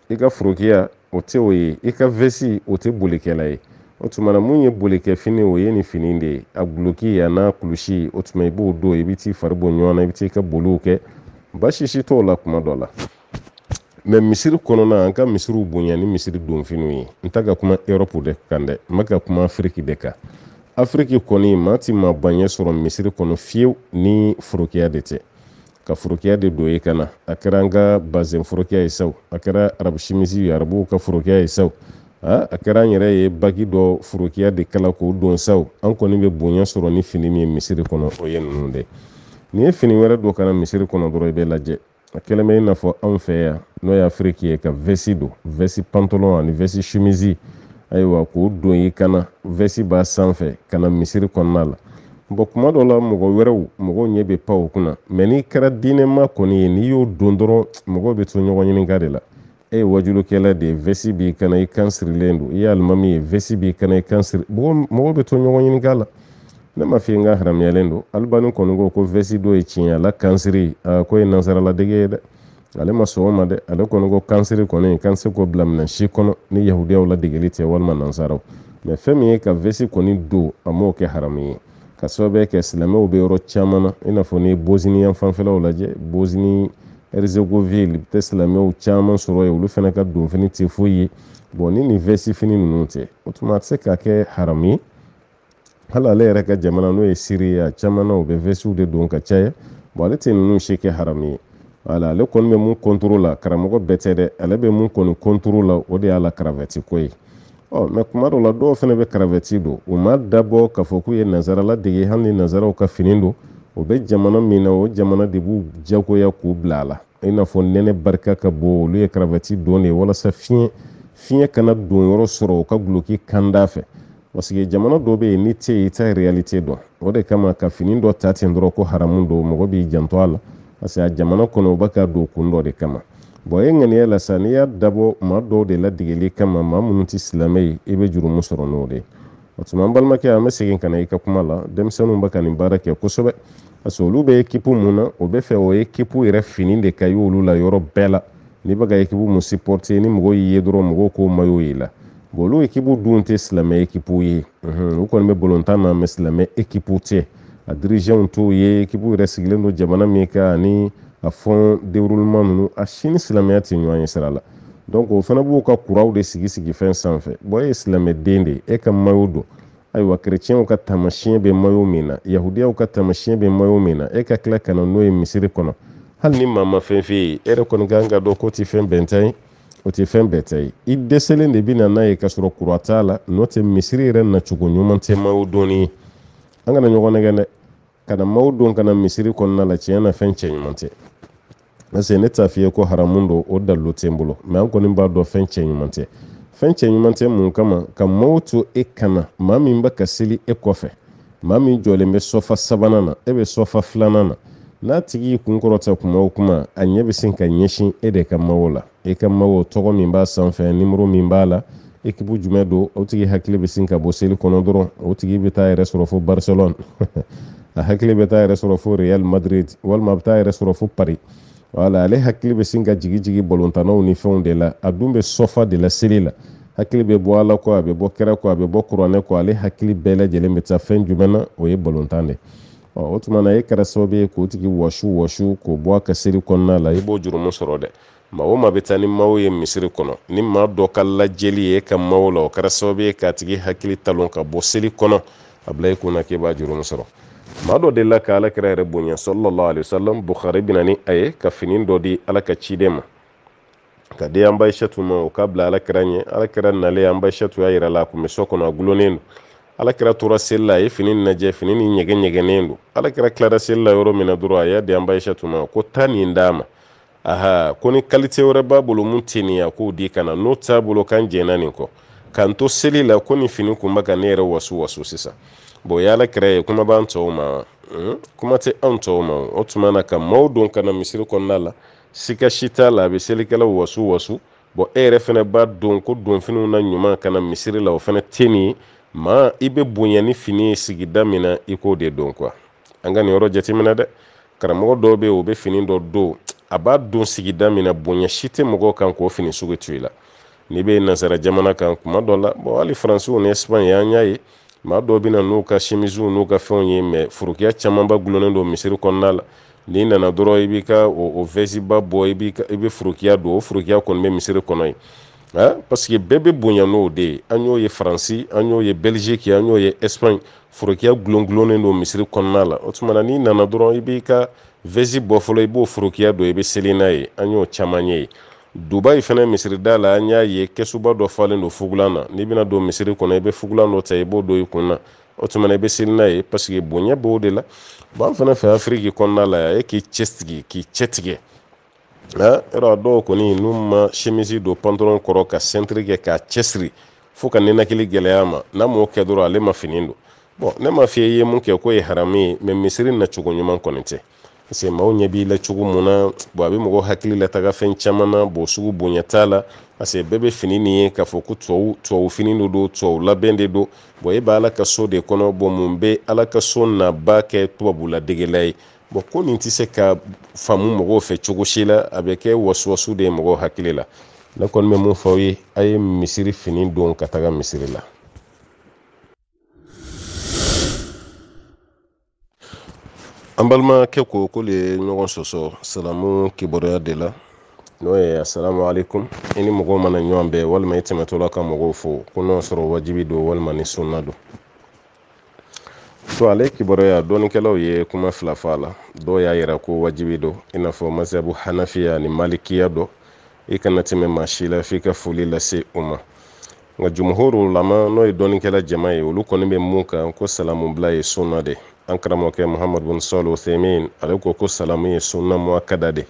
i ka forokiya o tɛ o ye i ka vɛsi o tɛ bolikɛla ye o tuma na mun ye bolikɛ fini o ye nin fini de ye a guloki a n'a kulusi o tuma i b'o don i bɛ t'i fari bɔ ɲɔgɔn na i bɛ t'i ka boliw kɛ baasi si t'o la kuma dɔ la mɛ misiri kɔnɔna an ka misiriw bonya ni misiri donfiniw ye n ta ka kuma Europe de kan dɛ n bɛ ka kuma Afiriki de kan Afiriki kɔni maa ti maa baɲɛ sɔrɔ misiri kɔnɔ fiyewu ni forokiya de tɛ ka forokiya de don i kana a kɛra an ka bazɛn forokiya ye saw a kɛra arabu simisi ye arabuw ka forokiya ye saw a kɛra an yɛrɛ ye bagi dɔ forokiya de kala k'o don saw an kɔni bɛ bonya sɔrɔ ni fini min ye misiri kɔnɔ o ye ninnu de n'i ye fini wɛrɛ don kana misiri kɔnɔ dɔrɔn i bɛ lajɛ a kɛlen bɛ i n'a fɔ anw fɛ yan n'o ye Afiriki ye ka vɛsi don vɛsi pantalon ani vɛsi chemise ayiwa k'o don i kana vɛsi b'a sanfɛ kana misiri kɔnɔna la bon kuma dɔ la mɔgɔw ɲɛ bɛ pan o kunna mɛ n'i kɛra diinɛma kɔni ye n'i y'o don dɔrɔn mɔgɔw bɛ to ɲɔgɔn ɲininka de la e ye wajulukɛla de ye vɛsi b'i kana i kan sirilen don i ye alimami ye vɛsi b'i kana i kan siri mɔgɔw bɛ to ɲɔgɔn ɲininka la ne ma f'i ye n ka haramuyalen don Alibani kɔni ko vɛsi dɔ ye tiɲɛ ala kansiri ko ye nansaraladege ye dɛ ale ma sɔn o ma dɛ ale kɔni ko kansiri kɔni kan se k'o bila minɛn si kɔnɔ ni yahudiyaw ladegeli tɛ walima nansaraw mɛ fɛn min ye ka vɛsi kɔni don a m'o kɛ haramu ye ka sababu kɛ silamɛw bɛ yɔrɔ caman na i n'a fɔ ni Bosnie yan fanfɛlaw lajɛ Bosnie Herzégovine i bɛ taa silamɛw caman sɔrɔ yen olu fana ka donfini tɛ foyi ye bon ni nin vɛsi fini ninnu tɛ o tuma a tɛ se ka kɛ haramu ye hali ale yɛrɛ ka jamana n'o ye Siri ye a caman na u bɛ vɛsiw de don ka caya bon ale tɛ ninnu si kɛ haramu ye voilà ale kɔni bɛ mun contrôle la karamɔgɔ bɛɛ tɛ dɛ ale bɛ mun kɔni contrôle la o de y'a la karavɛti ko ye mɛ kuma dɔw la dɔw fana bɛ karavɛti don u ma dabɔ k'a fɔ k'u ye nansaraladege hali ni nansaraw ka fini don o bɛ jamana min na o jamana de b'u jagoya k'u bila a la i n'a fɔ nɛnɛ barika ka bon olu ye karavɛti don de ye walasa fiɲɛ kana don yɔrɔ sɔrɔ u ka guloki kanda fɛ parce que jamana dɔ bɛ yen ni tɛ yen i t'a réalité dɔn o de kama ka fini dɔ ta ten dɔrɔn ko haramu don mɔgɔ b'i janto a la parce que a jamana kɔnɔ u bɛ ka don kun dɔ de kama bon e ŋaniya la sa n'i y'a dabɔ maa dɔw de ladegeli kama maa minnu tɛ silamɛ ye i bɛ jurumu sɔrɔ n'o de ye o tuma an balimakɛ an bɛ segin ka na i ka kuma la denmisɛnninw bɛ ka nin baara kɛ kosɛbɛ parce que olu bɛ ekipu mun na o bɛ fɛ o ekipu yɛrɛ fini de ka ye olu la yɔrɔ bɛɛ la n'i bɛ ka ekipu mun supporter ni mɔgɔw y'i ye dɔrɔn mɔgɔw k'o maillot y'i la bon olu ekipu dun tɛ silamɛ ekipu ye u kɔni bɛ balontan na mɛ silamɛ ekipu tɛ a dirigeants t'o ye ekipu yɛrɛ sigilen don jamana min kan ani a fond déroulement ninnu a si ni silamɛya tɛ ɲɔgɔn ye sira la donc o fana b'u ka kuraw de sigi fɛn sanfɛ bon e ye silamɛden de ye e ka maillot don ayiwa kerecɛnw ka taamasiyɛn bɛ maillot min na yahudiyaw ka taamasiyɛn bɛ maillot min na e ka tila ka na n'o ye misiri kɔnɔ hali ni maa ma fɛn f'e ye e yɛrɛ kɔni kan ka dɔn k'o tɛ fɛn bɛnta ye o tɛ fɛn bɛɛ ta ye i dɛsɛlen de bɛ na n'a ye ka sɔrɔ kura t'a la n'o tɛ misiri yɛrɛ nacogo ɲuman tɛ maillot donni ye an kana ɲɔgɔn nɛgɛn dɛ kana maillot don kana misiri kɔnɔna la tiɲɛ na fɛn cɛ ɲuman tɛ parce que ne t'a f'i ye ko haramu don o dalilu tɛ n bolo mɛ an kɔni b'a dɔn fɛn cɛ ɲuman tɛ fɛn cɛ ɲuman tɛ mun kama ka maaw to e kana maa min bɛ ka seli e kɔfɛ maa min jɔlen bɛ sɔfa sabanan na e bɛ sɔfa filanan na n'a tigi y'i kun kɔrɔta kuma o kuma a ɲɛ bɛ sin ka ɲɛsin e de ka maillot la e ka maillot tɔgɔ min b'a sanfɛ nimero min b'a la ekipu jumɛn don o tigi hakili bɛ sin ka bɔ seli kɔnɔ dɔrɔn o tigi bɛ taa yɛrɛ sɔrɔ fo Barcelone a hakili bɛ taa yɛrɛ sɔrɔ fo Real Madrid walima a bɛ taa yɛrɛ sɔrɔ fo Paris voilà ale hakili bɛ sin ka jigi balontannaw ni fɛnw de la a dun bɛ sɔfa de la seli la hakili bɛ bɔ ala kɔ a bɛ bɔ kɛra kɔ a bɛ bɔ kuranɛ kɔ ale hakili bɛɛ lajɛlen bɛ taa fɛn jumɛn na o ye balontan de o tuma na e kɛra sababu ye k'o tigi wɔsu k'o bɔ a ka seli kɔnɔna la i b'o jurumu sɔrɔ dɛ maa o maa bɛ taa ni maaw ye misiri kɔnɔ ni maa dɔ ka lajɛli ye ka maaw la o kɛra sababu ye k'a tigi hakili talon ka bɔ seli kɔnɔ a bila i kunna k'e b'a jurumu sɔrɔ maa dɔ de la ka alakira yɛrɛ bonya sallallahu alaihi wasallam Bukhari bɛna ni a ye ka fini dɔ di ala ka ciden ma ka di an Aishatu ma o ka bila alakira ɲɛ alakira nalen an Aishatu y'a yira la a kun bɛ so kɔnɔ a gulonnen don alakira tora seli la a ye fini lajɛ fini ni ɲɛgɛnnen don alakira tilara seli la yɔrɔ min na dɔrɔn a y'a di an Aishatu ma ko taa nin d'a ma aha ko ni qualité wɛrɛ b'a bolo mun tɛ nin ye k'o di ka na n'o t'a bolo kan jɛnna nin kɔ k'an to seli la ko nin fini kun bɛ ka ne yɛrɛ wasu sisan bon ya alakira ye kuma b'an tɔw ma kuma tɛ anw tɔw ma o tuma na ka maaw don ka na misiri kɔnɔna la sika si t'a la a bɛ selikɛlaw wasu bon e yɛrɛ fana b'a dɔn ko donfiniw na ɲuman ka na misiri la o fana tɛ nin ye maa i bɛ bonya ni fini ye sigida min na i k'o de dɔn quoi an ka nin yɔrɔ jateminɛ dɛ karamɔgɔ dɔw bɛ yen o bɛ fini dɔ don a b'a don sigida min na bonya si tɛ mɔgɔw kan k'o fini sugu to i la n'i bɛ nazara jamana kan kuma dɔ la bon hali faransiw ni Espagne an y'a ye maa dɔw bɛ na n'u ka chemisiw n'u ka fɛnw ye mais furukiya camanba gulonnen don misiri kɔnɔna la n'i nana dɔrɔn i b'i ka o vɛsiba bɔ i bɛ furukiya don o furukiya kɔni bɛ misiri kɔnɔ yen parce que bɛɛ bɛ bonya n'o de ye an y'o ye Faransi an y'o ye Belgique an y'o ye Espagne furukiya gulonnen don misiri kɔnɔna la o tuma na n'i nana dɔrɔn i b'i ka vɛsi bɔ fɔlɔ i b'o furukiya don i bɛ seli n'a ye an y'o caman ye Dubai fana misirida la an y'a ye kɛsuba dɔ falen don fugulan na n'i bɛna don misiri kɔnɔ i bɛ fugulan dɔ ta i b'o don i kun na o tuma na i bɛ seli n'a ye parce que bonya b'o de la bon an fana fɛ Afiriki kɔnɔna la e k'i cɛtigɛ yɔrɔ dɔw kɔni n'u ma chemise don pantalon kɔrɔ ka ceinture kɛ k'a cɛsiri fo ka ninakili gɛlɛya ma n'a m'o kɛ dɔrɔn ale ma fini don bon ne ma f'i ye mun kɛ k'o ye haramu ye mais misiri na cogo ɲuman kɔni tɛ parce que maaw ɲɛ b'i la cogo mun na bon a bɛ mɔgɔ hakili lataga fɛn caman na bon sugu bonya t'a la parce que bɛɛ bɛ fini nin ye k'a fɔ ko tubabu fini de don tubabu labɛn de don bon e bɛ ala ka so de kɔnɔ bon mun bɛ ala ka so naba kɛ tubabu ladegela ye bon ko nin tɛ se ka faamu mɔgɔw fɛ cogo si la a bɛ kɛ wasuwasu de ye mɔgɔw hakili la ne kɔni bɛ mun fɔ aw ye a ye misiri fini don ka taga misiri la an balimakɛ ko k'olu ye ɲɔgɔn sɔsɔ salamu kibaruya de la n'o ye assalamu alaikum i ni mɔgɔw mana ɲɔgɔn bɛɛ walima i tɛmɛtɔla ka mɔgɔw fo ko n'o sɔrɔ wajibi don walima ni sunna don to ale kibaruya dɔɔnikɛlaw ye kuma fila fɔ a la dɔw y'a yira ko wajibi don i n'a fɔ mazhabu hanafiya ni malikiya dɔ i kana tɛmɛ maa si la f'i ka foli lase o ma nka jumhuru lama n'o ye dɔɔnikɛla jama ye olu kɔni bɛ mun kan ko salamu bila ye sunna de an karamɔgɔkɛ Muhammad bin Salih Uthaymin ale ko salamu ye sunna muakkada de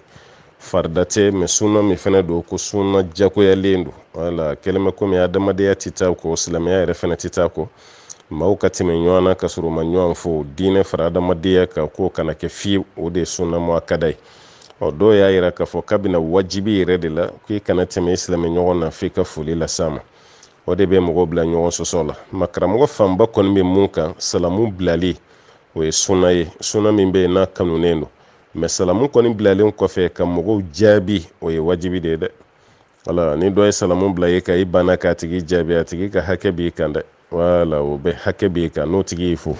farida tɛ mais sunna min fana don ko sunna jagoyalen don wala kɛlɛmɛ komi adamadenya tɛ taa kɔ silamɛya yɛrɛ fana tɛ taa kɔ maaw ka tɛmɛ ɲɔgɔn na ka sɔrɔ u ma ɲɔgɔn fɔ diinɛ fara adamadenya kan k'o kana kɛ fiyewu o de ye sunna muakkada ye dɔw y'a yira k'a fɔ k'a bɛna wajibi yɛrɛ de la k'i kana tɛmɛ i silamɛ ɲɔgɔn na f'i ka foli las'a ma o de bɛ mɔgɔw bila ɲɔgɔn sɔsɔ la ma karamɔgɔ fanba kɔni bɛ mun kan salamu bilali o ye sunna ye sunna min bɛ yen n'a kanunen don mais salamu kɔni bilalen kɔfɛ ka mɔgɔw jaabi o ye wajibi de ye dɛ wala ni dɔ ye salamu bila i kan i banna k'a tigi jaabi a tigi ka hakɛ b'i kan dɛ wala o bɛ hakɛ b'i kan n'o tigi y'i fo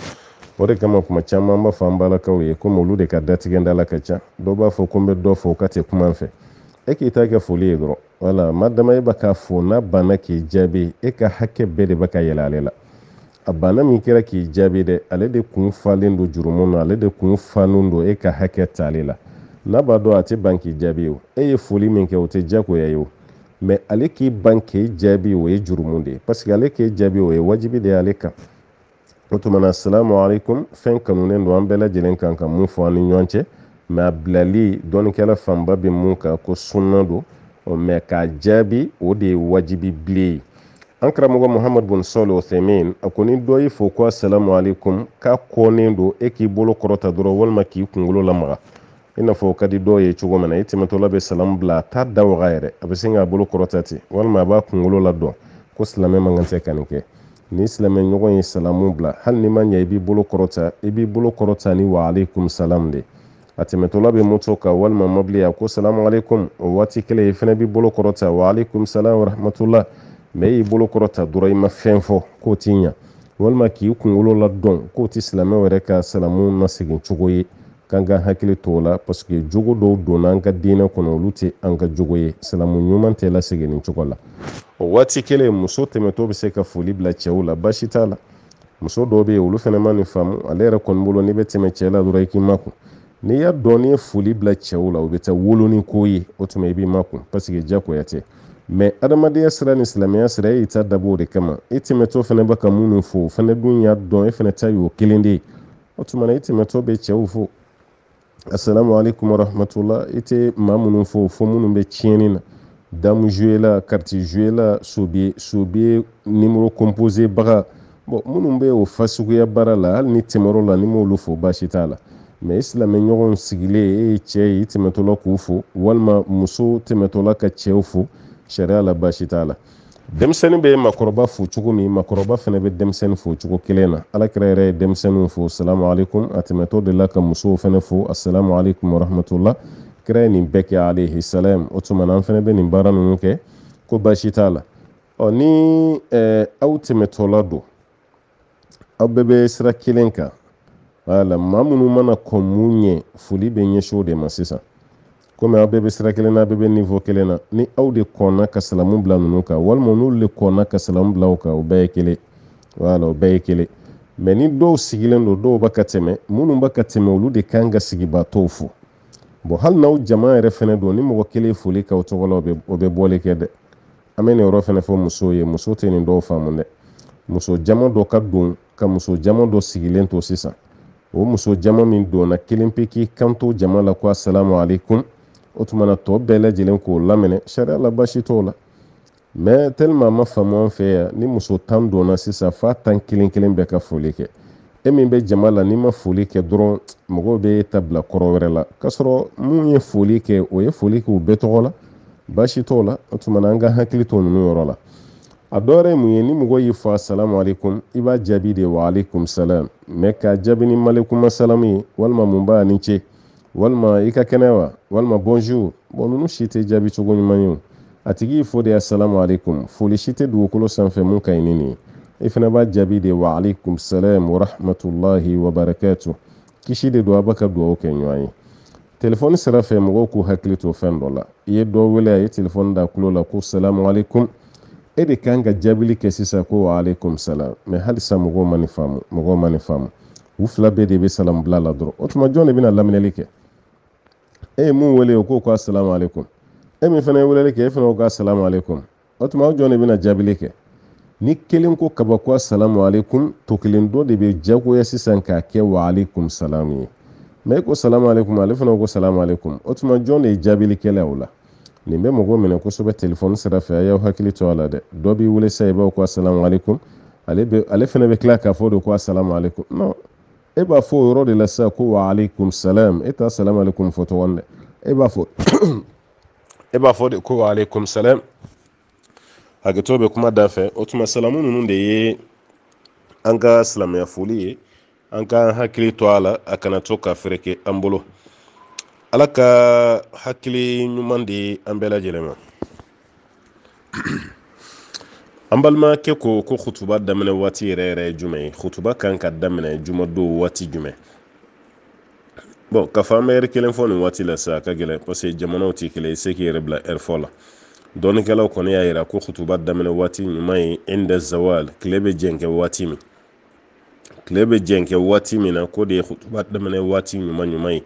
o de kama kuma caman an b'a fɔ an balakaw ye komi olu de ka datigɛndala ka ca dɔw b'a fɔ ko n bɛ dɔ fɔ o ka tɛ kuma n fɛ e k'i ta kɛ foli ye dɔrɔn wala madama e bɛ k'a fɔ n'a banna k'i jaabi e ka hakɛ bɛɛ de bɛ ka yɛlɛ ale la a banna min kɛra k'i jaabi dɛ ale de kun falen don jurumu na ale de kun fannen don e ka hakɛ ta ale la n'a b'a dɔn a tɛ ban k'i jaabi o e ye foli min kɛ o tɛ diyagoya ye o mais ale k'i ban k'i jaabi o ye jurumu de ye parce que ale k'i jaabi o ye wajibi de ye ale kan o tuma na assalamu alaikum fɛn kanunen don an bɛɛ lajɛlen kan ka mun fɔ an ni ɲɔgɔn cɛ mais a bilali dɔɔnikɛla fanba bɛ mun kan ko sunna don mais k'a jaabi o de ye wajibi bilen ye an karamɔgɔ Muhammad bin Salih Uthaymin a ko ni dɔ y'i fɔ ko assalamu alaikum k'a kɔnen don e k'i bolo kɔrɔta dɔrɔn walima k'i kunkolo lamaga i n'a fɔ o ka di dɔw ye cogo min na i tɛmɛtɔla bɛ salamu bila a t'a da waga yɛrɛ a bɛ sin k'a bolo kɔrɔta ten walima a b'a kunkolo la dɔn ko silamɛ man kan tɛ ka nin kɛ ni silamɛ ɲɔgɔn ye salamu bila hali ni ma ɲɛ i b'i bolo kɔrɔta ni wa alaikum salam de a tɛmɛtɔla bɛ moto kan walima mobili a ko salamu alaikum o waati kelen i fana b'i bolo kɔrɔta wa alaikum salam wa rahmatullah mais i bolo kɔrɔta dɔrɔn i ma fɛn fɔ k'o t'i ɲa walima k'i kunkolo la dɔn k'o tɛ silamɛw yɛrɛ ka salamu nasegin cogo ye k'an ka hakili t'o la parce que jogo dɔw donna an ka diinɛ kɔnɔ olu tɛ an ka jogo ye salamu ɲuman tɛ lasegin nin cogo la o waati kelen muso tɛmɛtɔ bɛ se ka foli bila cɛw la baasi t'a la muso dɔw bɛ yen olu fana ma nin faamu ale yɛrɛ kɔni bolo n'i bɛ tɛmɛ cɛ la dɔrɔn i k'i makun n'i y'a dɔn n'i ye foli bila cɛw la o bɛ taa wolo ni ko ye o tuma i b'i makun parce que diyagoya tɛ mais adamadenya sira ni silamɛya sira e y'i ta dabɔ o de kama e tɛmɛtɔ fana bɛ ka minnu fɔ o fana dun y'a dɔn e fana ta y'o kelen de ye o tuma na e tɛmɛtɔ bɛ cɛw fɔ assalamu alaikum warahmatullah i tɛ maa minnu fɔ minnu bɛ tiɲɛni na damu jouer la carte jouer la sobier numéro composé baga bon minnu bɛ o fasuguya baara la hali ni tɛmɛr'o la ni m'olu fɔ baasi t'a la mais silamɛ ɲɔgɔn sigilen e ye cɛ ye i tɛmɛtɔla k'u fɔ walima muso tɛmɛtɔla ka cɛw fɔ sariya la baasi t'a la denmisɛnnin bɛ makɔrɔba fo cogo min makɔrɔba fana bɛ denmisɛnnin fo cogo kelen na alakira yɛrɛ ye denmisɛnninw fo salamu alaikum a tɛmɛtɔ de la ka musow fana fo assalamu alaikum warahmatullah kira ye nin bɛɛ kɛ alayhi salam o tuma na an fana bɛ nin baara ninnu kɛ ko baasi t'a la ni aw tɛmɛtɔla don aw bɛɛ bɛ sira kelen kan wala maa minnu mana kɔn mun ɲɛ foli bɛ ɲɛsin o de ma sisan komi aw bɛɛ bɛ sira kelen na aw bɛɛ bɛ niveau kelen na ni aw de kɔnna ka salamu bila ninnu kan walima n'olu de kɔnna ka salamu bila o kan o bɛɛ ye kelen wala o bɛɛ ye kelen mais ni dɔw sigilen don dɔw bɛ ka tɛmɛ minnu bɛ ka tɛmɛ olu de kan ka sigibaatɔw fo bon hali n'aw jama yɛrɛ fana don ni mɔgɔ kelen foli k'aw tɔgɔ la o bɛ bɔli kɛ dɛ an bɛ nin yɔrɔ fana fɔ musow ye muso tɛ nin dɔw faamu dɛ muso jama dɔ ka don ka muso jama dɔ sigilen to sisan o muso jama min donna kelen pe k'i kanto jama la ko assalamu alaikum o tuma na tɔ bɛɛ lajɛlen k'o laminɛ sariya la baasi t'o la mais tellement a ma faamu an fɛ yan ni muso 10 donna sisan f'a 10 kelen kelen bɛɛ ka foli kɛ e min bɛ jama la n'i ma foli kɛ dɔrɔn mɔgɔw bɛ ta bila kɔrɔ wɛrɛ la k'a sɔrɔ mun ye foli kɛ o ye foli kɛ u bɛɛ tɔgɔ la baasi t'o la o tuma na an ka hakili to ninnu yɔrɔ la a dɔ wɛrɛ ye mun ye ni mɔgɔ y'i fɔ assalamu alaikum i b'a jaabi de wa alaikum salam mais k'a jaabi ni malekuma salamu ye walima mun b'a ni ce walima i ka kɛnɛ wa walima bonjour bon ninnu si tɛ jaabi cogo ɲuman ye o a tigi y'i fɔ de assalamu alaikum foli si tɛ dugukolo sanfɛ mun ka ɲi ni nin ye i fana b'a jaabi de wa alaikum salam wa rahmatullahi wa barakatuh kisi de don a b'a ka dugawu kɛ ɲɔgɔn ye telefɔni sira fɛ mɔgɔw k'u hakili to fɛn dɔ la i ye dɔ wele a ye telefɔni da tulo la ko salamu alaikum e de kan ka jaabili kɛ sisan ko wa alaikum salam mais halisa mɔgɔw ma nin faamu u fila bɛɛ de bɛ salamu bila la dɔrɔn o tuma jɔn de bɛna laminɛli kɛ e ye mun wele o ko assalamu alaikum e min fana ye weleli kɛ e fana ko assalamu alaikum o tuma aw jɔn de bɛna jaabili kɛ ni kelen ko kaba ko assalamu alaikum to kelen dɔ de bɛ jagoya sisan k'a kɛ wa alaikum salam ye mais e ko salamu alaikum ale fana ko salamu alaikum o tuma jɔn de ye jaabilikɛla o la nin bɛ mɔgɔ minɛ kosɛbɛ telefɔni sira fɛ a y'aw hakili to a la dɛ dɔ b'i wele sa i b'a ko assalamu alaikum ale fana bɛ tila k'a fɔ de ko assalamu alaikum non e b'a fɔ o yɔrɔ de la sa ko wa alaikum salam e t'a assalamu alaikum fɔ tɔgɔ dɛ e b'a fɔ de ko wa alaikum salam hakɛto bɛ kuma da fɛ o tuma salamu ninnu de ye an ka silamɛya foli ye an ka hakili to a la a kana to ka fɛrɛkɛ an bolo ala ka hakili ɲuman di an bɛɛ lajɛlen ma an balimakɛ ko khutuba daminɛ waati yɛrɛ yɛrɛ ye jumɛn ye khutuba kan ka daminɛ jumadon waati jumɛn bon ka fɔ an bɛ heure kelen fɔ nin waati la sa a ka gɛlɛn parce que jamanaw tɛ kelen i se k'i yɛrɛ bila heure fɔ la dɔɔnikɛlaw kɔni y'a yira ko khutuba daminɛ waati ɲuman ye inda zawal tile bɛ jɛnkɛ waati min na ko de ye khutuba daminɛ waati ɲuman ye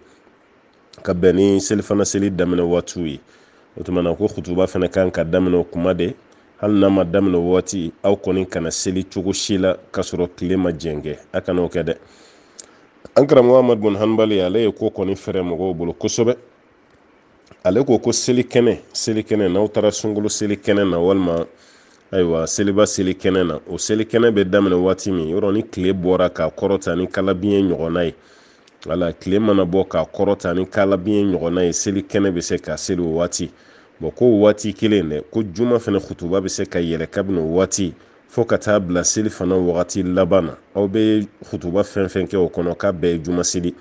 ka bɛn ni selifana seli daminɛ waatiw ye o tuma na ko khutuba fana kan ka daminɛ o kuma de hali n'a ma daminɛ waati aw kɔni kana seli cogo si la ka sɔrɔ tile ma jɛnkɛ a kana o kɛ dɛ an karamɔgɔ Ahmad bin Hanbali ale ye ko kɔni fɛrɛ mɔgɔw bolo kosɛbɛ ale ko selikɛnɛ n'aw taara sunkalo selikɛnɛ na walima ayiwa seliba selikɛnɛ na o selikɛnɛ bɛ daminɛ waati min yɔrɔ ni tile bɔra k'a kɔrɔta ni kalabiɲɛ ɲɔgɔnna ye wala tile mana bɔ k'a kɔrɔta ni kalabiɲɛ ɲɔgɔnna ye selikɛnɛ bɛ se ka seli o waati bon ko waati kelen dɛ ko juma fana khutuba bɛ se ka yɛlɛ kabini o waati fo ka taa bila seli fana wagati laban na aw bɛ khutuba fɛn fɛn kɛ o kɔnɔ k'a bɛɛ ye juma seli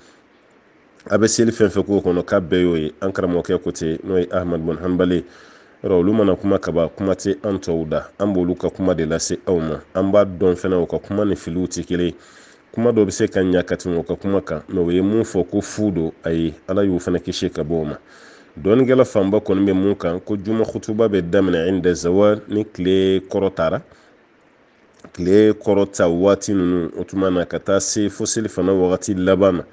a bɛ seli fɛn fɛn k'o kɔnɔ k'a bɛɛ y'o ye an karamɔgɔkɛ ko ten n'o ye Ahmad bin Hanbali olu mana kuma kaba kuma tɛ an tɔw da an b'olu ka kuma de lase aw ma an b'a dɔn fɛnɛ u ka kuma ni filiw tɛ kelen kuma dɔ bɛ se ka ɲa ka tɛmɛ u ka kuma kan mɛ o ye mun fɔ ko fu don ayi ala y'u fɛnɛ kisi ka bɔ o ma dɔɔnikɛla fanba kɔni bɛ mun kan ko juma khutuba bɛ daminɛ inda zawal ni tile kɔrɔtara tile kɔrɔta waati ninnu o tuma na ka taa se fo seli fana wagati laban ma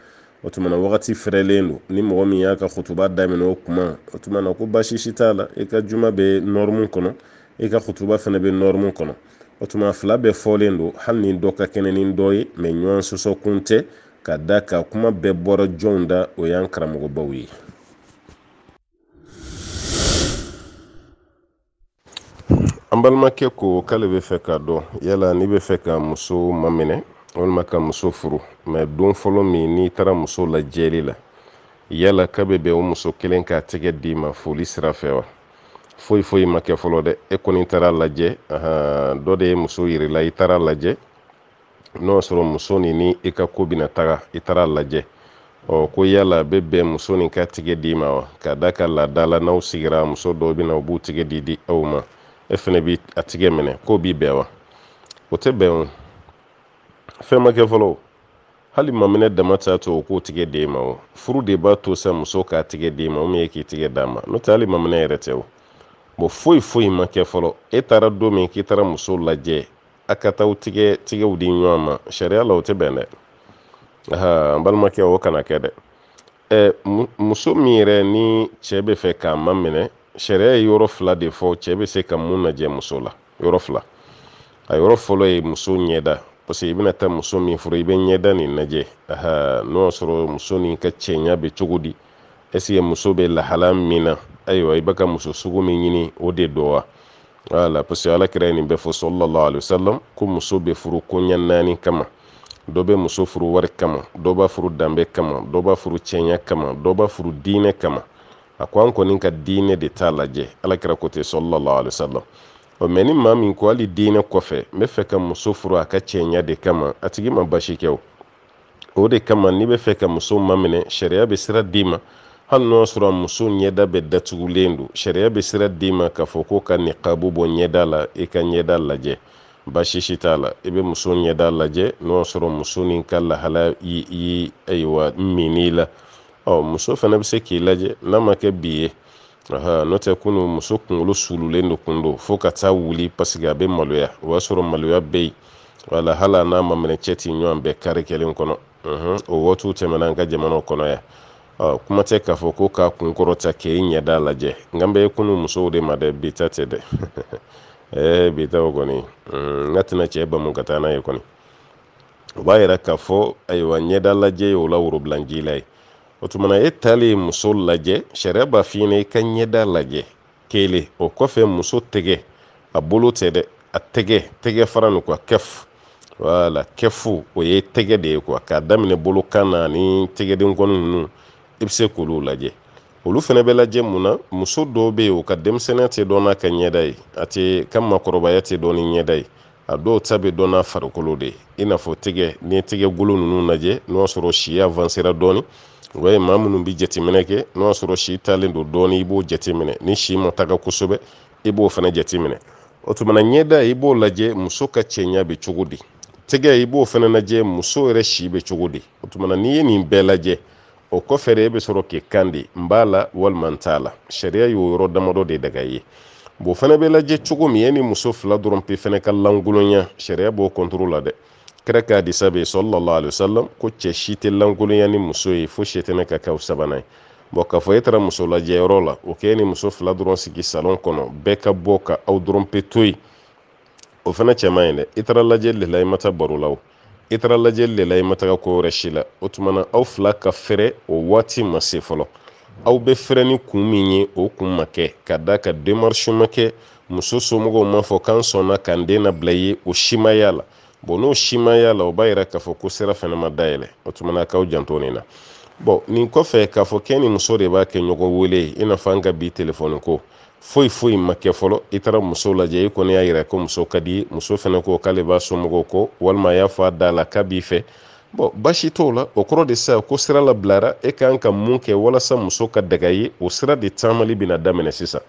o tuma na wagati fɛrɛlen don ni mɔgɔ min y'a ka khutuba daminɛ o kuma o tuma na ko baasi si t'a la i ka juma bɛ nɔrɔmu kɔnɔ i ka khutuba fana bɛ nɔrɔmu kɔnɔ o tuma fila bɛɛ fɔlen don hali ni dɔ ka kɛnɛ ni dɔ ye mɛ ɲɔgɔn sɔsɔ kun tɛ ka da ka kuma bɛɛ bɔra jɔnw da o y'an karamɔgɔbaw ye an balimakɛ ko k'ale bɛ fɛ k'a dɔn yala n'i bɛ fɛ ka muso maminɛ walima ka muso furu mɛ don fɔlɔ min n'i taara muso lajɛli la yala k'a bɛ bɛn o muso kelen k'a tɛgɛ d'i ma foli sira fɛ wa foyi ma kɛ fɔlɔ dɛ e kɔni taara lajɛ dɔ de ye muso yirila i taara lajɛ n'o sɔrɔ muso ni i ka ko bɛna taga i taara lajɛ ko yala a bɛ bɛn muso nin ka tɛgɛ d'i ma wa ka da ka laada la n'aw sigira muso dɔw bɛna u b'u tɛgɛ di aw ma e fɛnɛ bi a tɛgɛ minɛ k'o b'i bɛn wa o tɛ bɛn o fɛn ma kɛ fɔlɔ hali maminɛ dama t'a to o k'o tɛgɛ d'e ma o furu de b'a to sa muso k'a tɛgɛ d'e ma o min ye k'i tɛgɛ d'a ma n'o tɛ hali maminɛ yɛrɛ tɛ o bon foyi ma kɛ fɔlɔ e taara don min k'i taara muso lajɛ a ka taa tɛgɛw di ɲɔgɔn ma sariya la o tɛ bɛn dɛ an balimakɛ o kana kɛ dɛ muso min yɛrɛ ni cɛ bɛ fɛ k'a maminɛ sariya ye yɔrɔ fila de fɔ cɛ bɛ se ka mun lajɛ muso la yɔrɔ fila a yɔrɔ fɔlɔ ye muso ɲɛda parce que i bɛna taa muso min furu i bɛ ɲɛda nin lajɛ n'o y'a sɔrɔ muso nin ka cɛɲa bɛ cogo di est-ce que muso bɛ lahala min na ayiwa i bɛ ka muso sugu min ɲini o de don wa wala parce que alakira ye nin bɛɛ fɔ sallallahu alaihi wasallam ko muso bɛ furu koɲɛ 4 kama dɔ bɛ muso furu wari kama dɔ b'a furu danbe kama dɔ b'a furu cɛɲa kama dɔ b'a furu diinɛ kama a ko an kɔni ka diinɛ de t'a lajɛ alakira ko ten sallallahu alaihi wasallam mɛ ni maa min ko hali diinɛ kɔfɛ n bɛ fɛ ka muso furu a ka cɛɲa de kama a tigi ma basi kɛ o de kama n'i bɛ fɛ ka muso maminɛ sariya bɛ sira d'i ma hali n'o sɔrɔ muso ɲɛda bɛ datugulen don sariya bɛ sira d'i ma k'a fɔ ko ka niqabu bɔ ɲɛda la i ka ɲɛda lajɛ basi si t'a la i bɛ muso ɲɛda lajɛ n'o sɔrɔ muso nin ka lahala i ayiwa min'i la muso fana bɛ se k'i lajɛ n'a ma kɛ bi ye n'o tɛ kunu muso kunkolo sululen don kun don fo ka taa wuli parce que a bɛ maloya o b'a sɔrɔ maloya bɛ yen wala hala n'a ma minɛ cɛ ti ɲɔgɔn bɛɛ kari kelen kɔnɔ o waatiw tɛmɛna an ka jamanaw kɔnɔ yan kuma tɛ k'a fɔ ko k'a kun kɔrɔta k'e ɲɛda lajɛ nka n bɛ kunu musow de ma dɛ bi ta tɛ dɛ bi ta o kɔni n ka tɛna cɛ bamu ka taa n'a ye kɔni o b'a yira k'a fɔ ayiwa ɲɛda lajɛ ye o la worobilanji la ye o tumana e taalen muso lajɛ sariya b'a f'i ɲɛna i ka ɲɛda lajɛ kelen o kɔfɛ muso tɛgɛ a bolo tɛ dɛ a tɛgɛ fara nin quoi kɛfu wala kɛfu o ye tɛgɛ de ye quoi k'a daminɛ bolo kan na ni tɛgɛdenkɔni ninnu i bɛ se k'olu lajɛ olu fana bɛ lajɛ mun na muso dɔw bɛ yen o ka denmisɛnninya tɛ dɔn n'a ka ɲɛda ye a tɛ ka makɔrɔbaya tɛ dɔn ni ɲɛda ye a dɔw ta bɛ dɔn n'a farikolo de ye i n'a fɔ tɛgɛ n'i ye tɛgɛgolo ninnu lajɛ n'o y'a sɔrɔ si avancera dɔɔni o ye maa minnu bɛ jateminɛ kɛ n'o y'a sɔrɔ si talen don dɔɔni i b'o jateminɛ ni si ma taga kosɛbɛ i b'o fana jateminɛ o tumana ɲɛda i b'o lajɛ muso ka cɛɲa bɛ cogo di tɛgɛ i b'o fana lajɛ muso yɛrɛ si bɛ cogo di o tumana n'i ye nin bɛɛ lajɛ o kɔfɛ de e bɛ sɔrɔ k'i kan di n b'a la walima n t'a la sariya y'o yɔrɔ damadɔ de daga ye bon fana bɛ lajɛ cogo min e ni muso fila dɔrɔn pe fana ka lankolonya sariya b'o contrôle la dɛ kira ka hadisa bɛ sallallahu alaihi wasallam ko cɛ si tɛ lankolonya ni muso ye fo sitana ka kɛ sabanan ye bon k'a fɔ e taara muso lajɛ yɔrɔ la o k'e ni muso fila dɔrɔn sigi salon kɔnɔ bɛɛ ka bɔ ka aw dɔrɔn pe to yen o fana cɛ man ɲi dɛ i taara lajɛli de la i ma taa baro la o i taara lajɛli de la i ma taga ko wɛrɛ si la o tumana aw fila ka fɛrɛ o waati ma se fɔlɔ aw bɛ fɛrɛ ni kun min ye o kun ma kɛ ka da ka démarche ma kɛ muso somɔgɔw ma fɔ k'an sɔnna k'an den nabila ye o si ma y'a la bon n'o si ma y'a la o b'a yira k'a fɔ ko sira fana ma dayɛlɛ o tumana k'aw janto nin na bon nin kɔfɛ k'a fɔ kɛ ni muso de b'a kɛ ɲɔgɔn wele i n'a fɔ an ka bi telefɔni ko foyi ma kɛ fɔlɔ i taara muso lajɛ i kɔni y'a yira ko muso ka di muso fana ko k'ale b'a somɔgɔw kɔ walima a y'a fɔ a da la k'a b'i fɛ bon basi t'o la o kɔrɔ de sa ko sira labilara e kan ka mun kɛ walasa muso ka daga ye o sira de taamali bɛna daminɛ sisan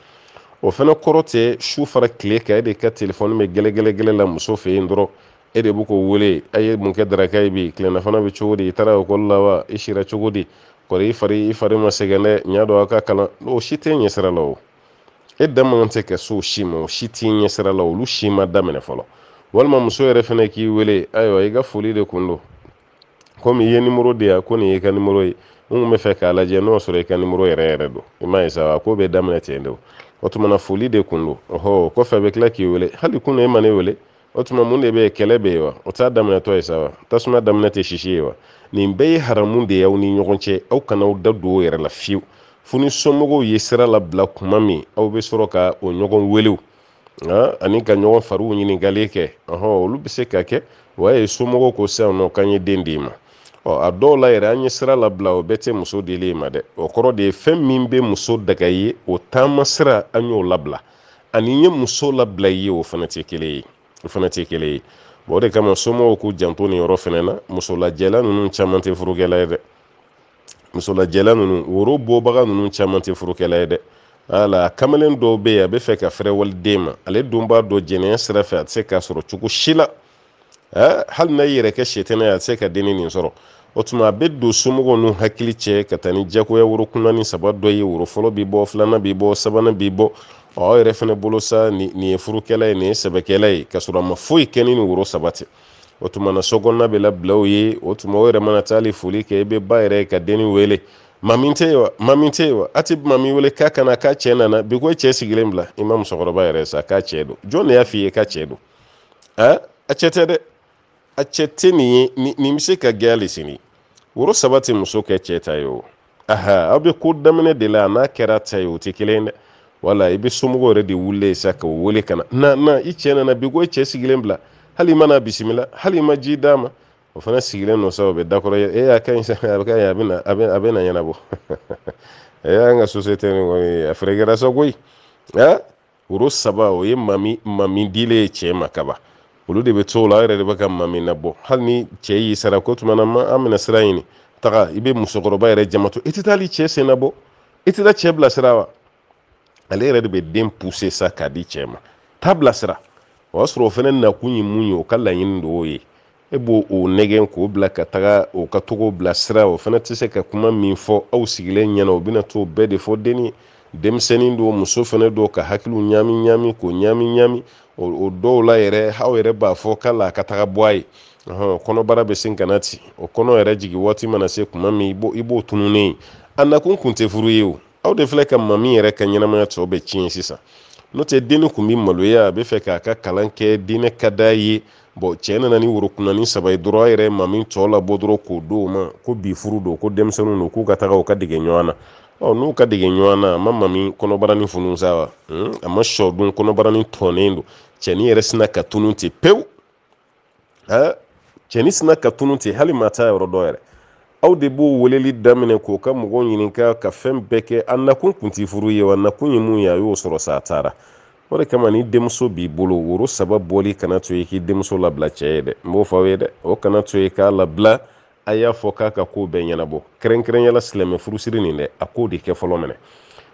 o fana kɔrɔ tɛ su fara tile kan e de ka telefɔni bɛ gɛlɛgɛlɛgɛlɛ la muso fɛ yen dɔrɔn e de b'u ko wele a ye mun kɛ daraka ye bi tilena fana bɛ cogo di i taara ekɔli la wa i sira cogo di kɔri i fari ma sɛgɛn dɛ ɲa dɔn a ka kalan o si tɛ ɲɛ sira la o e da man tɛ ka so o si ma o si t'i ɲɛ sira la olu si ma daminɛ fɔlɔ walima muso yɛrɛ fana k'i wele ayiwa i ka foli de kun don komi i ye nimero di yan ko nin y'i ka nimero ye n kun bɛ fɛ k'a lajɛ n'o sɔrɔ i ka nimero yɛrɛ yɛrɛ don i m'a ye sa ko bɛ daminɛ ten de o tuma na foli de kun don kɔfɛ a bɛ tila k'i wele hali kun e ma ne wele o tuma mun de bɛ yen kɛlɛ bɛ yen wa o t'a daminɛtɔ ye sa wa tasuma daminɛ tɛ sisi ye wa nin bɛɛ ye haramu de y'aw ni ɲɔgɔn cɛ aw kana aw da don o yɛrɛ la fiyewu fo ni somɔgɔw ye sira labila kuma min aw bɛ sɔrɔ ka o ɲɔgɔn welew ani ka ɲɔgɔn fariw ɲininkali kɛ olu bɛ se ka kɛ o y'a ye somɔgɔw ko sisan nɔ k'an ye den d'i ma a dɔw la yɛrɛ an ye sira labila o bɛɛ tɛ muso dilen ma dɛ o kɔrɔ de ye fɛn min bɛ muso daga ye o taama sira an y'o labila ani n ye muso labila ye o fana tɛ kelen ye o de kama somɔgɔw k'u janto nin yɔrɔ fana na musolajɛla ninnu caman tɛ furukɛla ye dɛ musolajɛla ninnu woro bɔbaga ninnu caman tɛ furukɛla ye dɛ ala kamalen dɔw bɛ yen a bɛ fɛ ka fɛrɛ waliden ma ale dun b'a dɔn jɛnɛya sira fɛ a tɛ se k'a sɔrɔ cogo si la hali n'a yɛrɛ kɛ setɛnɛ ye a tɛ se ka denni nin sɔrɔ o tuma a bɛ don somɔgɔw n'u hakili cɛ ka taa ni jagoya woro kunnani saba dɔ ye woro fɔlɔ b'i bɔ filanan b'i bɔ sabanan b'i bɔ aw yɛrɛ fana bolo sa nin ye furukɛla ye nin ye sɛbɛkɛla ye ka sɔrɔ a ma foyi kɛ ni woro saba tɛ o tuma na sokɔnɔna bɛ labila o ye o tuma o yɛrɛ mana taa hali foli kɛ i bɛ ba yɛrɛ ka denni wele maa min tɛ yen wa a tɛ maa min wele k'a kana k'a cɛ nana bi ko cɛ sigilen bila i ma musokɔrɔba yɛrɛ sa k'a cɛ don jɔn de y'a f'i ye k'a cɛ don a cɛ tɛ dɛ a cɛ tɛ nin ye nin bɛ se ka gɛlɛya le sini woro saba tɛ muso kɛ cɛ ta ye o aw bɛ ko daminɛ de la n'a kɛra ta ye o tɛ kelen dɛ wala i bɛ somɔgɔw yɛrɛ de wuli sa k'o wele ka na i cɛ nana bi ko cɛ sigilen bila hali i mana bisimila hali i ma ji d'a ma o fana sigilen nɔ sa o bɛ dakɔrɔ a ka ɲi sa a bɛ ka ɲi a bɛ na ɲɛnabɔ an ka société nin kɔni a fɛrɛkɛra sa koyi woro saba o ye maa min dilen cɛ ma kaban olu de bɛ to la yɛrɛ de bɛ ka maa min nabɔ hali ni cɛ y'i sara ko tuma na an bɛna sira ɲini taga i bɛ musokɔrɔba yɛrɛ jamato i tɛ taa hali cɛ sen nabɔ i tɛ taa cɛ bilasira wa ale yɛrɛ de bɛ den pousser sa k'a di cɛ ma taa bilasira o y'a sɔrɔ o fana nakun ye mun ye o ka laɲini de y'o ye e b'o nɛgɛn k'o bila ka taga o ka togo bilasira o fana tɛ se ka kuma min fɔ aw sigilen ɲɛna o bɛna to bɛɛ de fɔ denmisɛnnin don muso fana don ka hakiliw ɲami k'o ɲami o dɔw la yɛrɛ aw yɛrɛ b'a fɔ k'ala a ka taga bɔ a ye kɔnɔbara bɛ sin ka na ten o kɔnɔ yɛrɛ jigin waati mana se kuma min i b'o tununnen a nakun kun tɛ furu ye o aw de filɛ ka maa min yɛrɛ ka ɲɛnamaya tɔ bɛ tiɲɛ sisan n'o tɛ denni kun bɛ maloya a bɛ fɛ k'a ka kalan kɛ diinɛ ka d'a ye cɛ nana ni woro kunnani saba ye dɔrɔn a yɛrɛ maa min tɔ labɔ dɔrɔn k'o d'o ma ko bi furu don ko denmisɛnninw don k'u ka taga u ka dege ɲɔgɔn na n'u ka dege ɲɔgɔn na a ma maa min kɔnɔbara ni funu sa wa a ma sɔ dun kɔnɔbara ni tɔnen don cɛnin yɛrɛ sina ka tunun ten pewu cɛnin sina ka tunun ten hali maa t'a yɔrɔ dɔ yɛrɛ aw de b'o weleli daminɛ k'o ka mɔgɔw ɲininka ka fɛn bɛɛ kɛ a nakun kun tɛ furu ye wa nakun ye mun ye a y'o sɔrɔ sa a taara o de kama ni denmuso b'i bolo woro saba bɔli kana to ye k'i denmuso labila cɛ ye dɛ n b'o fɔ aw ye dɛ o kana to ye k'a labila a y'a fɔ k'a ka ko bɛɛ ɲɛnabɔ kɛrɛnkɛrɛnyala silamɛ furusiri nin dɛ a k'o de kɛ fɔlɔ minɛ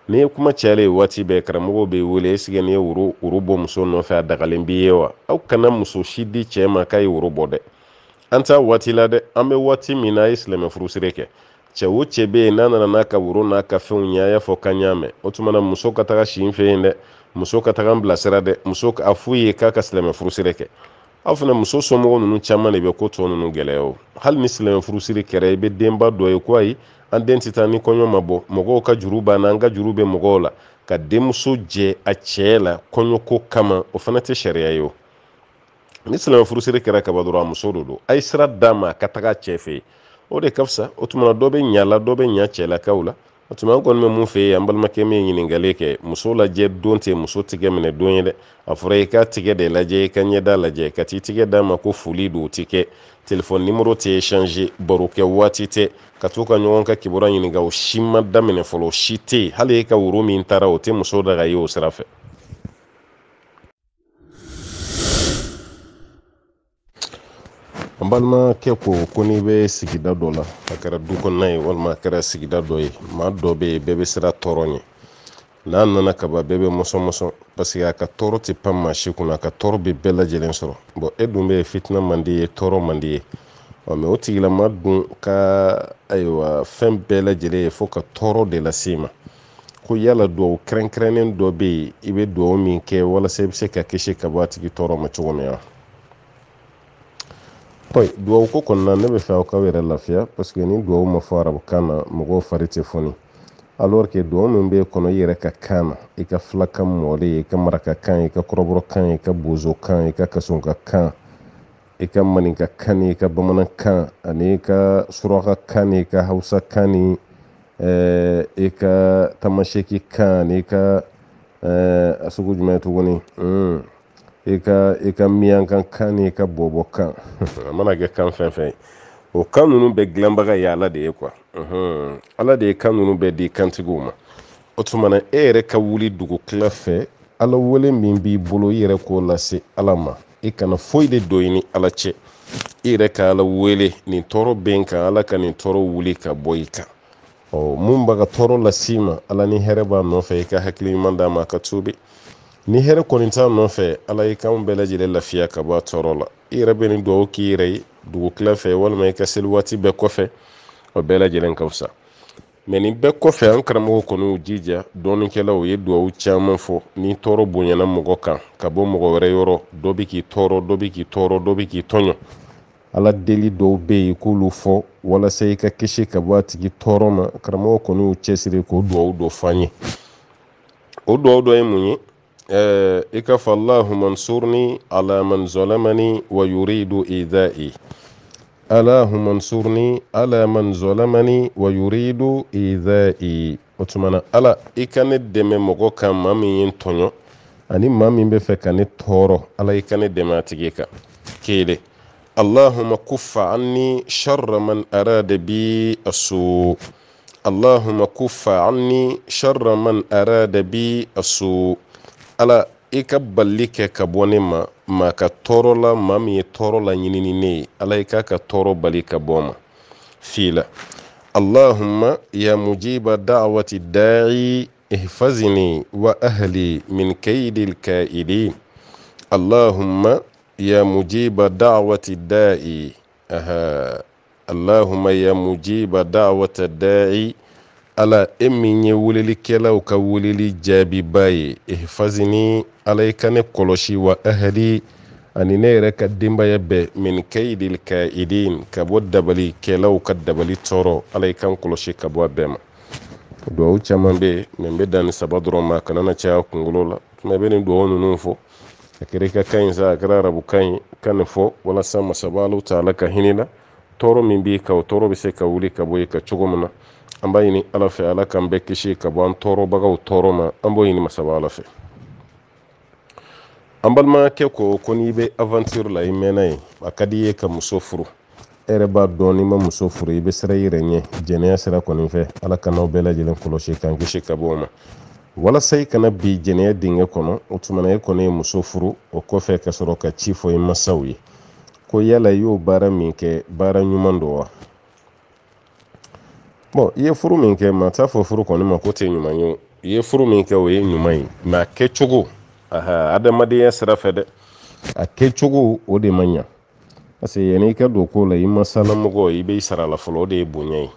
n'i ye kuma cayalen ye waati bɛɛ karamɔgɔw bɛ wele esike n'i ye woro bɔ muso nɔfɛ a dagalen b'i ye wa aw kana muso si di cɛ ma k'a ye woro bɔ dɛ an t'a waati la dɛ an bɛ waati min na a ye silamɛ furusiri kɛ cɛ o cɛ bɛ yen n'a nana n'a ka woro n'a ka fɛnw ye a y'a fɔ k'an y'a mɛn o tuma na muso ka taga si n fɛ yen dɛ muso ka taga n bilasira dɛ muso a f'u ye k'a ka silamɛ furusiri kɛ aw fana muso somɔgɔw ninnu caman de bɛ ko tɔ ninnu gɛlɛya o hali ni silamɛ furusiri kɛra i bɛ denba dɔ ye ko ayi an den tɛ taa ni kɔɲɔ ma bɔ mɔgɔw ka juru b'an na an ka juru bɛ mɔgɔw la ka denmuso jɛ a cɛ la kɔɲɔko kama o fana tɛ sariya ye o ni silamɛ furusiri kɛra kaba dɔrɔn a muso de don a ye sira d'a ma a ka taga cɛ fɛ yen o de ka fisa o tuma dɔ bɛ ɲa la dɔ bɛ ɲa cɛlakaw la o tuma an kɔni bɛ mun fɛ yen an balimakɛ min ye ɲininkali kɛ muso lajɛ don tɛ muso tigɛ minɛ don ye dɛ a fɔra i ka tigɛ de lajɛ i ka ɲɛda lajɛ ka t'i tigɛ d'a ma ko foli don o tɛ kɛ telefɔni nimero tɛ échanger baro kɛ waati tɛ ka t'u ka ɲɔgɔn ka kibaruya ɲininka o si ma daminɛ fɔlɔ o si tɛ yen hali e ka woro min taara o tɛ muso daga ye o sira fɛ an balimakɛ ko n'i bɛ sigida dɔ la a kɛra du kɔnɔna ye walima a kɛra sigida dɔ ye maa dɔ bɛ yen bɛɛ bɛ siran tɔɔrɔ ɲɛ n'a nana ka ba bɛɛ bɛ mɔsɔn parce que a ka tɔɔrɔ tɛ pan maa si kunna a ka tɔɔrɔ bɛ bɛɛ lajɛlen sɔrɔ bon e dun bɛ fitina man di ye tɔɔrɔ man di ye mais o tigilama dun ka ayiwa fɛn bɛɛ lajɛlen ye fo ka tɔɔrɔ de lase ma ko yala duwawu kɛrɛnkɛrɛnnen dɔ bɛ yen i bɛ duwawu min kɛ walasa i bɛ se ka kisi ka bɔ a tigi tɔɔrɔ ma cogo min wa duwawu ko kɔnɔna ne bɛ fɛ aw k'aw yɛrɛ lafiya parce que ni duwawu ma fɔ arabukan na mɔgɔw fari tɛ foni alors que duwawu min bɛ kɔnɔ i yɛrɛ ka kan na i ka filakan mɔlen i ka marakakan i ka kɔrɔbɔrɔkan i ka bozokan i ka kasonkakan i ka maninkakan ni i ka bamanankan ani i ka surakakan ni i ka hausakan ni i ka tamashekikan ni i ka a sugu jumɛn tuguni i ka miyankan ni i ka bɔbɔkan a mana kɛ kan fɛn fɛn ye o kan ninnu bɛɛ dilanbaga ye Ala de ye quoi Ala de ye kan ninnu bɛɛ di kantigiw ma o tuma na e yɛrɛ ka wuli dugukila fɛ Ala wele min b'i bolo i yɛrɛ k'o lase Ala ma i kana foyi de don i ni Ala cɛ i yɛrɛ ka Ala wele nin tɔɔrɔ bɛ n kan Ala ka nin tɔɔrɔ wuli ka bɔ i kan mun b'a ka tɔɔrɔ lase ma Ala ni hɛrɛ b'a nɔfɛ i ka hakili ɲuman d'a ma a ka tuubi ni hɛrɛ kɔni t'a nɔfɛ Ala i k'anw bɛɛ lajɛlen lafiya ka bɔ a tɔɔrɔ la i yɛrɛ bɛ nin duwawu k'i yɛrɛ ye dugukila fɛ walima i ka seli waati bɛɛ kɔfɛ o bɛɛ lajɛlen ka fisa mais nin bɛɛ kɔfɛ an karamɔgɔ kɔni y'u jija dɔɔnikɛlaw ye duwawu caman fɔ ni tɔɔrɔ bonyana mɔgɔ kan ka bɔ mɔgɔ wɛrɛ yɔrɔ dɔ bɛ k'i tɔɔrɔ dɔ bɛ k'i tɔɔrɔ dɔ bɛ k'i tɔɲɔ Ala deli dɔw bɛ yen k'olu fɔ walasa i ka kisi ka bɔ a tigi tɔɔrɔ ma karamɔgɔ kɔni y'u cɛsiri k'o duwawu dɔ f'an ye o duwawu dɔ ye mun ye i ka fɔ Allahumma ansurni ala man zalamani wa yuridu idha'i Allahumma ansurni ala man zalamani wa yuridu idha'i o tuma na Ala i ka ne dɛmɛ mɔgɔ kan maa min ye n tɔɲɔ ani maa min bɛ fɛ ka ne tɔɔrɔ Ala i ka ne dɛmɛ a tigi kan kelen Allahumma kuffa anni sharra man arada bi asu Allahumma kuffa anni sharra man arada bi asu Ala i ka bali kɛ ka bɔ ne ma maa ka tɔɔrɔ la maa min ye tɔɔrɔ la ɲinini ne ye Ala i k'a ka tɔɔrɔ bali ka bɔ ma fila Allahumma ya mujiba da'wati da'i ihfazni wa ahli min kaydil ka'idin Allahumma ya mujiba da'wati da'i Allahumma ya mujiba da'wati da'i Ala e min ye welelikɛlaw ka weleli jaabiba ye ihfazni Ala i ka ne kɔlɔsi wa ahli ani ne yɛrɛ ka denbaya bɛɛ min kaydil ka'idin ka bɔ dabalikɛlaw ka dabali tɔɔrɔ Ala i kan kɔlɔsi ka bɔ a bɛɛ ma duwawu caman bɛ yen mais n bɛ dan ni saba dɔrɔn ma a kana na caya kunkolo la tuma bɛ nin duwawu ninnu fɔ a kɛra i ka kan ye sa a kɛra arabukan ye ka nin fɔ walasa masaba Alahu taala ka hinɛ la tɔɔrɔ min b'i kan o tɔɔrɔ bɛ se ka wuli ka bɔ i kan cogo min na an b'a ɲini Ala fɛ Ala k'an bɛɛ kisi ka bɔ an tɔɔrɔbagaw tɔɔrɔ ma an b'o ɲini masaba Ala fɛ an balimakɛ ko n'i bɛ aventure la i mɛnna yen a ka di i ye ka muso furu e yɛrɛ b'a dɔn n'i ma muso furu i bɛ siran i yɛrɛ ɲɛ jɛnɛya sira kɔni fɛ Ala ka n'aw bɛɛ lajɛlen kɔlɔsi k'an kisi ka bɔ o ma walasa i kana bi jɛnɛya dingɛ kɔnɔ o tuma na e kɔni ye muso furu o kɔfɛ ka sɔrɔ ka ci fɔ i masaw ye ko yala i y'o baara min kɛ baara ɲuman don wa bon i ye furu min kɛ maa t'a fɔ furu kɔni ma ko tɛ ɲuman ye i ye furu min kɛ o ye ɲuman ye mais a kɛcogo adamadenya sira fɛ dɛ a kɛcogo o de man ɲa parce que yanni i ka don ko la i masalamɔgɔ i bɛ sara la fɔlɔ o de ye bonya ye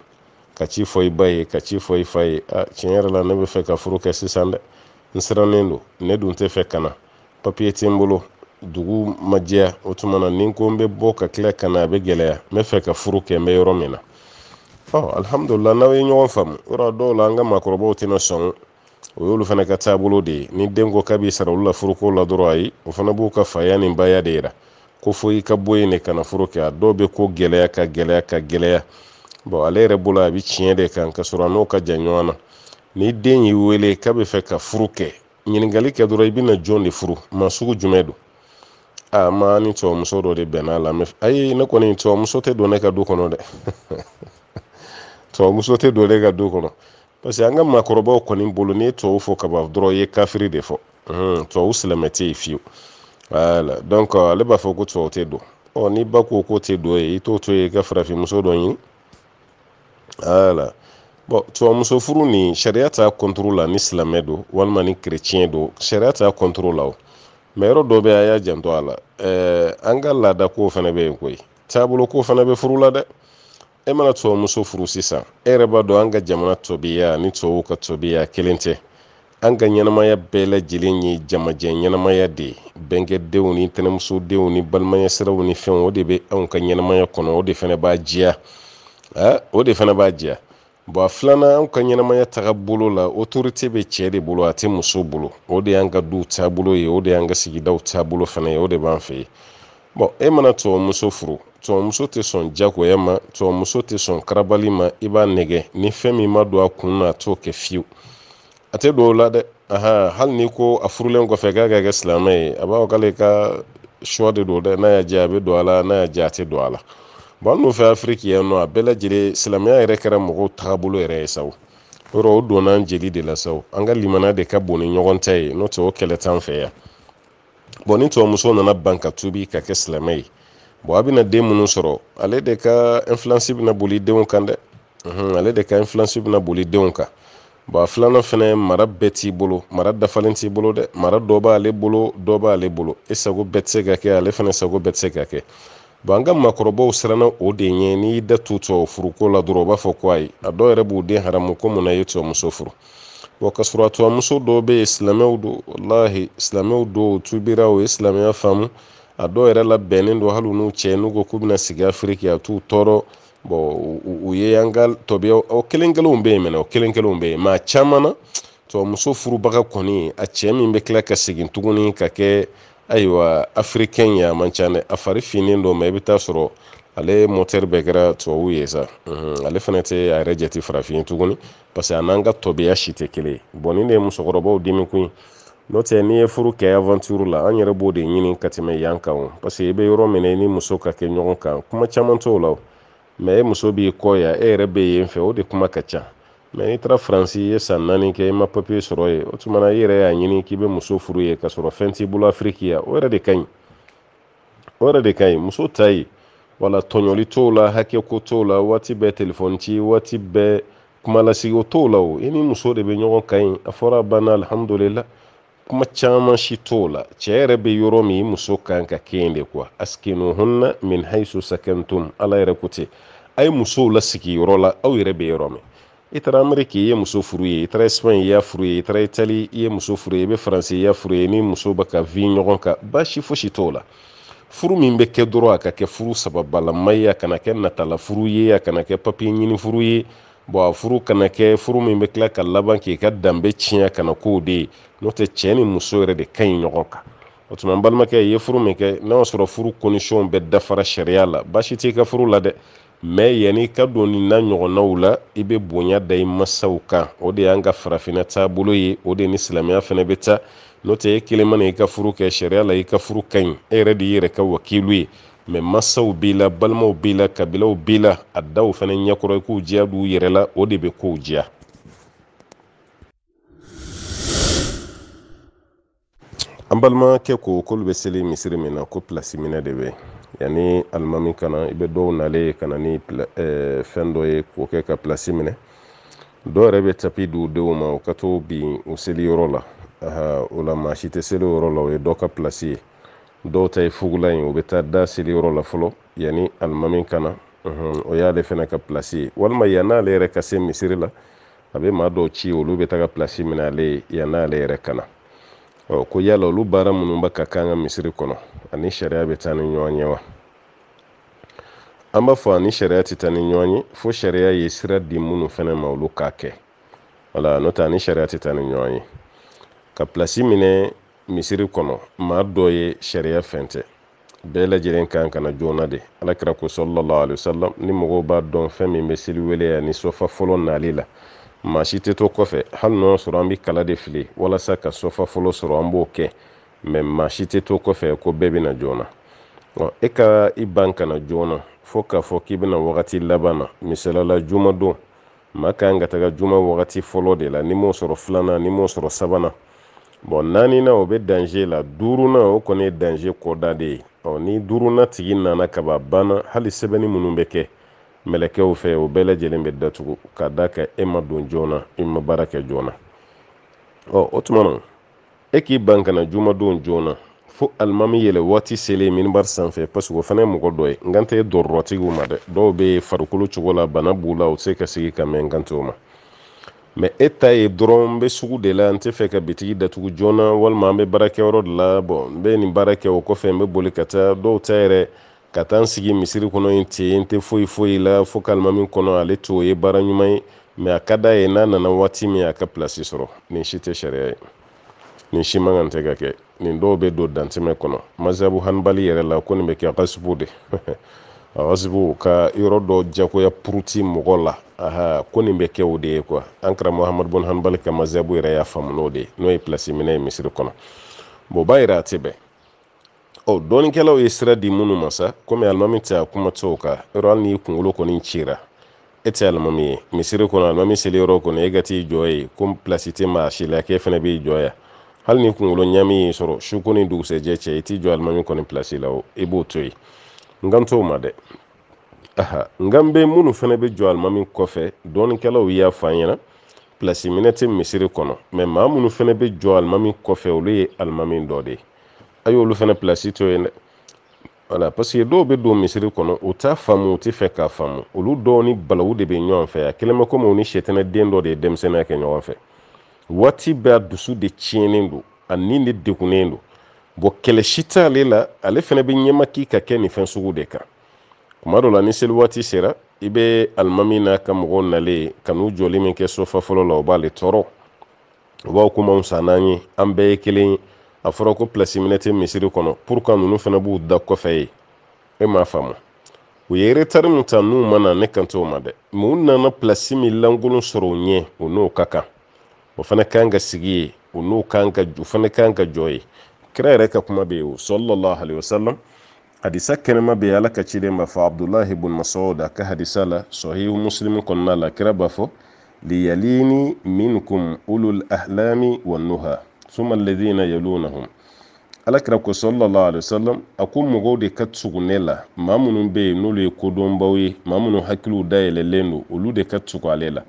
ka ci fɔ i ba ye ka ci fɔ i fa ye tiɲɛ yɛrɛ la ne bɛ fɛ ka furu kɛ sisan dɛ n sirannen don ne dun tɛ fɛ ka na papiye tɛ n bolo dugu ma jɛya o tuma na ni ko n bɛ bɔ ka tila ka na a bɛ gɛlɛya n bɛ fɛ ka furu kɛ n bɛ yɔrɔ min na alhamdulillah n'aw ye ɲɔgɔn faamu yɔrɔ dɔw la an ka maakɔrɔbaw tɛna sɔn o y'olu fana ka taabolo de ye ni den ko k'a b'i sara olu la furuko la dɔrɔn ayi o fana b'u ka faya ni baya de yira ko fo i ka bɔ yen de ka na furu kɛ a dɔw bɛ ko gɛlɛya ka gɛlɛya ka gɛlɛya bon ale yɛrɛ bolo a bɛ tiɲɛ de kan ka sɔrɔ a n'o ka jan ɲɔgɔn na ni den y'i wele k'a bɛ fɛ ka furu kɛ ɲininkali kɛ dɔrɔn i bɛna jɔn de furu maa sugu jumɛn don ma ni tubabumuso dɔ de bɛnna a la ayi ne kɔni tubabumuso tɛ don ne ka du kɔnɔ dɛ tubabumuso tɛ don ne ka du kɔnɔ parce que an ka maakɔrɔbaw kɔni bolo n'i ye tubabu fɔ ka ban dɔrɔn i ye kafiri de fɔ tubabu silamɛ tɛ yen fiyewu voilà donc ale b'a fɔ ko tubabu tɛ don ni ba ko tɛ don ye i t'o to ye i ka farafinmuso dɔ ɲini voilà bon tuwa muso furu ni sariya t'a contrôle la ni silamɛ don walima ni chrétien don sariya t'a contrôle la o mais yɔrɔ dɔ bɛ a y'a janto a la an ka laada kow fana bɛ yen koyi taabolo ko fana bɛ furu la dɛ e mana tuwa muso furu sisan e yɛrɛ b'a dɔn an ka jamana tɔbiya ni tubabuw ka tɔbiya kelen tɛ an ka ɲɛnamaya bɛɛ lajɛlen ye jamajɛ ɲɛnamaya de ye bɛnkɛdenw ni tɛnɛmusodenw ni balimaya siraw ni fɛnw o de bɛ anw ka ɲɛnamaya kɔnɔ o de fana b'a diya o de fana b'a diya bon a filanan anw ka ɲɛnamaya taga bolo la autorité bɛ cɛ de bolo a tɛ muso bolo o de y'an ka duw taabolo ye o de y'an ka sigidaw taabolo fana ye o de b'an fɛ yen bon e mana tubabumuso furu tubabumuso tɛ sɔn jagoya ma tubabumuso tɛ sɔn karabali ma i b'a nɛgɛ ni fɛn min ma don a kun na a t'o kɛ fiyewu a tɛ don o la dɛ hali n'i ko a furulen kɔfɛ k'a ka kɛ silamɛ ye a b'a fɔ k'ale ka choix de don dɛ n'a y'a diya a bɛ don a la n'a y'a diya a tɛ don a la bon an n'o fɛ afiriki yan nɔ a bɛɛ lajɛlen silamɛya yɛrɛ kɛra mɔgɔw tagabolo yɛrɛ ye sa o yɔrɔ o donna an jeli de la sa o an ka limaniya de ka bon ni ɲɔgɔn ta ye n'o tɛ o kɛlɛ t'an fɛ yan bon ni tubabumuso nana ban ka tuubi ka kɛ silamɛ ye bon a bɛna den minnu sɔrɔ ale de ka influence bɛna boli denw kan dɛ ale de ka influence bɛna boli denw kan bon a filanan fɛnɛ mara bɛɛ t'i bolo mara dafalen t'i bolo dɛ mara dɔ b'ale bolo dɔ b'ale bolo e sago bɛɛ tɛ se ka kɛ ale fɛnɛ sago bɛɛ tɛ se ka kɛ bon an ka maakɔrɔbaw siranna o de ɲɛ n'i y'i da tu tubabu furuko la dɔrɔn u b'a fɔ ko ayi a dɔw yɛrɛ b'u den haramu ko mun na i ye tubabumuso furu bon ka sɔrɔ a tubabumuso dɔw bɛ yen silamɛw don walahi silamɛw don u tubira u ye silamɛya faamu a dɔw yɛrɛ labɛnnen don hali n'u cɛ n'u ko k'u bɛna sigi afiriki a t'u tɔɔrɔ bon u ye an ka tɔbiya o kelen kelenw bɛ yen mɛnɛ o kelen kelenw bɛ yen mais a caman na tubabumuso furubaga kɔni a cɛ min bɛ tila ka segin tuguni ka kɛ ayiwa afirikɛn ye a man ca dɛ a fari finnen don mais i bɛ taa sɔrɔ ale motɛri bɛɛ kɛra tubabu ye sa ale fana tɛ a yɛrɛ jate farafin ye tuguni parce que a n'an ka tɔbiya si tɛ kelen ye bon nin de ye musokɔrɔbaw dimi kun n'o tɛ n'i ye furu kɛ aventure la an yɛrɛ b'o de ɲini ka tɛmɛ yan kan o parce que i bɛ yɔrɔ min na i ni muso ka kɛ ɲɔgɔn kan kuma caman t'o la o mais e muso b'i kɔ yan e yɛrɛ bɛ yen fɛ o de kuma ka ca mais n'i taara faransi i ye san 4 kɛ i ma papier sɔrɔ yen o tuma na i yɛrɛ y'a ɲini k'i bɛ muso furu ye ka sɔrɔ fɛn t'i bolo afiriki yan o yɛrɛ de ka ɲi o yɛrɛ de ka ɲi muso ta ye wala tɔɲɔli t'o la hakɛ ko t'o la waati bɛɛ telefɔni ci waati bɛɛ kumalasigi o t'o la o i ni muso de bɛ ɲɔgɔn kan ɲi a fɔra a banna alhamdulillah kuma caman si t'o la cɛ yɛrɛ bɛ yɔrɔ min i muso kan ka kɛ yen de quoi askinuhunna min haisu sakantum ala yɛrɛ ko ten a ye musow lasigi yɔrɔ la aw yɛrɛ bɛ yɔrɔ min i taara ameriki i ye muso furu ye i taara espagne i y'a furu ye i taara itali i ye muso furu ye i bɛ faransi i y'a furu ye ni muso bɛ ka vi ɲɔgɔn kan baasi fosi t'o la furu min bɛ kɛ dɔrɔn a ka kɛ furu sababalama ye a kana kɛ natala furu ye a kana kɛ papiye ɲini furu ye bon a furu kana kɛ furu min bɛ tila ka laban k'i ka danbe tiɲɛ kana k'o de ye n'o tɛ cɛ ni muso yɛrɛ de ka ɲi ɲɔgɔn kan o tuma n balimakɛ i ye furu min kɛ n'a y'a sɔrɔ furu condition bɛɛ dafara sariya la baasi t'i ka furu la dɛ mais yanni ka don nin n'a ɲɔgɔnnaw la i bɛ bonya da i masaw kan o de y'an ka farafinna taabolo ye o de ni silamɛya fana bɛ taa n'o tɛ e kelen mana i ka furu kɛ sariya la i ka furu ka ɲi e yɛrɛ de y'i yɛrɛ ka wakilu ye mais masaw b'i la balimaw b'i la kabilaw b'i la a daw fana ɲɛkɔrɔ i k'u diya d'u yɛrɛ la o de bɛ k'u diya an balimakɛ ko k'olu bɛ seli misiri min na ko pilasi minɛ de bɛ yanni alimami kana i bɛ dɔw nalen ka na ni fɛn dɔ ye k'o kɛ ka pilasi minɛ dɔw yɛrɛ bɛ tapi di u denw ma u ka to bin u seliyɔrɔ la o la maa si tɛ seli yɔrɔ la o ye dɔ ka pilasi ye dɔw ta ye fugula in o bɛ taa da seliyɔrɔ la fɔlɔ yanni alimami kana o y'ale fana ka pilasi ye walima yann'ale yɛrɛ ka se misiri la a bɛ maa dɔw ci olu bɛ taga pilasi minɛ ale ye yann'ale yɛrɛ kana ko yala olu baara minnu bɛ ka kan ka misiri kɔnɔ ani sariya bɛ taa ni ɲɔgɔn ye wa an b'a fɔ ani sariya tɛ taa ni ɲɔgɔn ye fo sariya ye sira di minnu fana ma olu k'a kɛ wala n'o tɛ ani sariya tɛ taa ni ɲɔgɔn ye ka pilasi minɛ misiri kɔnɔ maa dɔ ye sariya fɛn tɛ bɛɛ lajɛlen kan ka na joona de alakira ko sallallahu alaihi wasallam ni mɔgɔw b'a dɔn fɛn min bɛ seli wele yan ni sɔfa fɔlɔ nali la maa si tɛ to kɔfɛ hali n'o sɔrɔ an bɛ kala de fili walasa ka sɔfa fɔlɔ sɔrɔ an b'o kɛ mais maa si tɛ to kɔfɛ ko bɛɛ bɛ na joona e ka i ban kana joona fo k'a fɔ k'i bɛna wagati laban na misalala juma don maa kan ka taga juma wagati fɔlɔ de la ni m'o sɔrɔ filanan ni m'o sɔrɔ sabanan bon naaninan o bɛ danger la duurunan o kɔni ye danger kɔda de ye ni duurunan tigi nana ka ban banna hali sɛbɛnni minnu bɛ kɛ mɛlɛkɛw fɛ o bɛɛ lajɛlen bɛ datugu ka da ka e ma don joona i ma baara kɛ joona o tuma na e k'i ban kana juma don joona fo alimami yɛlɛ waati selen minibar sanfɛ parce que o fana ye mɔgɔ dɔ ye n kan tɛ dɔrɔtigiw ma dɛ dɔw bɛ farikolo cogo la bana b'u la u tɛ se ka sigi ka mɛn n kan t'o ma mɛ e ta ye dɔrɔn n bɛ sugu de la n tɛ fɛ ka bitigi datugu joona walima an bɛ baarakɛyɔrɔ de la n bɛ nin baara kɛ o kɔfɛ n bɛ boli ka taa dɔw ta yɛrɛ ka taa n sigi misiri kɔnɔ yen ten n tɛ foyi foyi la fo ka alimami kɔnɔ ale t'o ye baara ɲuman ye mɛ a ka d'a ye n'a nana waati min a ka pilasi sɔrɔ nin si tɛ sariya ye nin si man kan tɛ ka kɛ nin dɔw bɛ don dantɛmɛ kɔnɔ mazabu hanbali yɛrɛ la ko nin bɛ kɛ gasibu de gasibu ka yɔrɔ dɔ jagoya puruti mɔgɔ la ko nin bɛ kɛ o de ye quoi an karamɔgɔ Ahmad bun Hanbali ka mazabu yɛrɛ y'a faamu n'o de ye n'o ye pilasi minɛ ye misiri kɔnɔ o b'a yira a tɛ bɛn dɔɔnikɛlaw ye sira di minnu ma sa komi alimami tɛ a kuma tɛ o kan yɔrɔ hali n'i kunkolo kɔni cira e tɛ alimami ye misiri kɔnɔ alimami seli yɔrɔ kɔnɔ e ka t'i jɔ ye ko pilasi tɛ maa si la k'e fana b'i jɔ yan hali ni kunkolo ɲami y'i sɔrɔ su ko ni dugusɛjɛ cɛ i t'i jɔ alimami kɔni pilasi la i b'o to yen n kan t'o ma dɛ n kan bɛ minnu fana bɛ jɔ alimami kɔfɛ dɔɔnikɛlaw y'a fɔ an ɲɛna pilasi minɛ tɛ misiri kɔnɔ mɛ maa minnu fana bɛ jɔ alimami kɔfɛ olu ye alimami dɔ de ye a y'olu fana pilasi to yen dɛ voilà parce que dɔw bɛ don misiri kɔnɔ u t'a faamu u tɛ fɛ k'a faamu olu dɔw ni balawu de bɛ ɲɔgɔn fɛ a kelen bɛ komi u ni sɛtɛnɛ den dɔ de ye denmisɛnninya kɛ ɲɔgɔn fɛ waati bɛɛ a dusu de tiɲɛnen don a ni de degunnen don kɛlɛ si t'ale la ale fana bɛ ɲɛmaki ka kɛ nin fɛn sugu de kan kuma dɔ la ni seli waati sera i bɛ alimami n'a ka mɔgɔw nalen ka n'u jɔli min kɛ sofa fɔlɔ la o b'ale tɔɔrɔ o b'aw kuma anw san n'an ye an bɛɛ ye kelen ye a fɔra ko pilasi minɛ tɛ misiri kɔnɔ pour que ninnu fana b'u da kɔfɛ ye e m'a faamu u ye retard min ta n'u ma na ne kan t'o ma dɛ mɛ u nana pilasi min lankolon sɔrɔ u ɲɛ o n'o ka kan o fana kan ka sigi ye o fana kan ka jɔ ye kira yɛrɛ ka kuma bɛ yen o sallallahu alaihi wasallam hadisa kɛnɛma bɛ yen ala ka ciden b'a fɔ Abdullahi ibn Mas'ud a ka hadisa la sahihu Muslim kɔnɔna la kira b'a fɔ liyalini minkum ulul ahlami wan nuha thumma alladhina yalunahum ala kira ko sallallahu alaihi wasallam a ko mɔgɔw de ka tugu ne la maa minnu bɛ yen n'olu ye kodɔnbaw ye maa minnu hakiliw dayɛlɛlen don olu de ka tugu ale la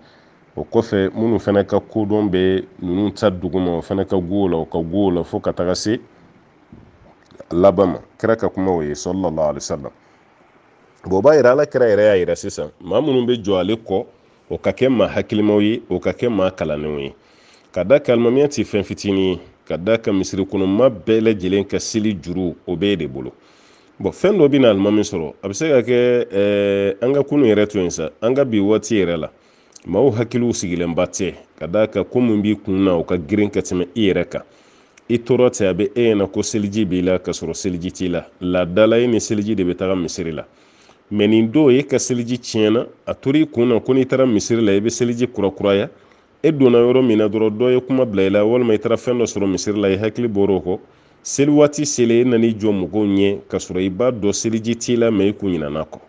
o kɔfɛ minnu fana ka kodɔn bɛ ninnu ta duguma o fana ka go la o ka go la fo ka taga se laban ma kira ka kuma o ye sallallahu alaihi wasallam o b'a yira ala kira yɛrɛ y'a yira sisan maa minnu bɛ jɔ ale kɔ o ka kɛ maa hakilimaw ye o ka kɛ maa kalannenw ye ka da kan alimamiya tɛ fɛn fitinin ye ka da kan misiri kɔnɔ maa bɛɛ lajɛlen ka seli juru o bɛɛ de bolo fɛn dɔ bɛ na alimami sɔrɔ a bɛ se ka kɛ an ka kunu yɛrɛ to yen sa an ka bi waati yɛrɛ la maaw hakiliw sigilenba tɛ ka da kan ko mun b'i kun na o ka girin ka tɛmɛ i yɛrɛ kan i tora tɛ a bɛ e ɲɛna ko seliji b'i la ka sɔrɔ seliji t'i la laadala e ni seliji de bɛ taga misiri la mɛ nin don e ka seliji tiɲɛna a tora i kun na ko n'i taara misiri la i bɛ seliji kurakuraya e donna yɔrɔ min na dɔrɔn dɔ ye kuma bila i la walima i taara fɛn dɔ sɔrɔ misiri la i hakili bɔr'o kɔ seli waati selen e nan'i jɔ mɔgɔw ɲɛ ka sɔrɔ i b'a dɔn seliji t'i la mɛ i kun ɲinɛna kɔ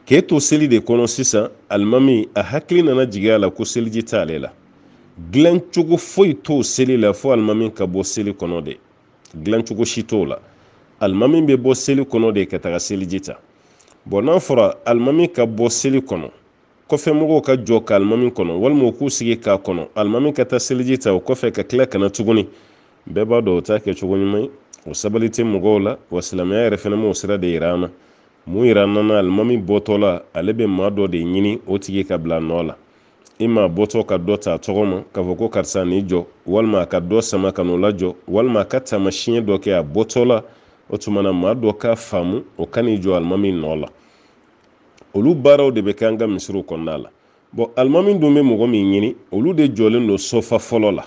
k'e to seli de kɔnɔ sisan alimami a hakili nana jigin a la ko seliji t'ale la dilan cogo foyi t'o seli la fo alimami ka bɔ seli kɔnɔ de dilan cogo si t'o la alimami bɛ bɔ seli kɔnɔ de ka taga seliji ta n'a fɔra alimami ka bɔ seli kɔnɔ kɔfɛ mɔgɔw ka jɔ ka alimami kɔnɔ walima u k'u sigi k'a kɔnɔ alimami ka taa seliji ta o kɔfɛ ka tila kana tuguni bɛɛ b'a dɔn o t'a kɛ cogo ɲuman ye o sabali tɛ mɔgɔw la wa silamɛya yɛrɛ fana m'o sira de yira an na mun yira an na alimami bɔtɔ la ale bɛ maa dɔ de ɲini o tigi ka bila nɔ la i ma bɔtɔ ka dɔ ta a tɔgɔ ma k'a fɔ ko karisa n'i jɔ walima a ka dɔ sama ka n'o lajɔ walima a ka taamasiyɛn dɔ kɛ a bɔtɔ la o tuma na maa dɔ k'a faamu o ka n'i jɔ alimami nɔ la olu baaraw de bɛ kɛ an ka misiriw kɔnɔna la alimami dun bɛ mɔgɔ min ɲini olu de jɔlen don sofa fɔlɔ la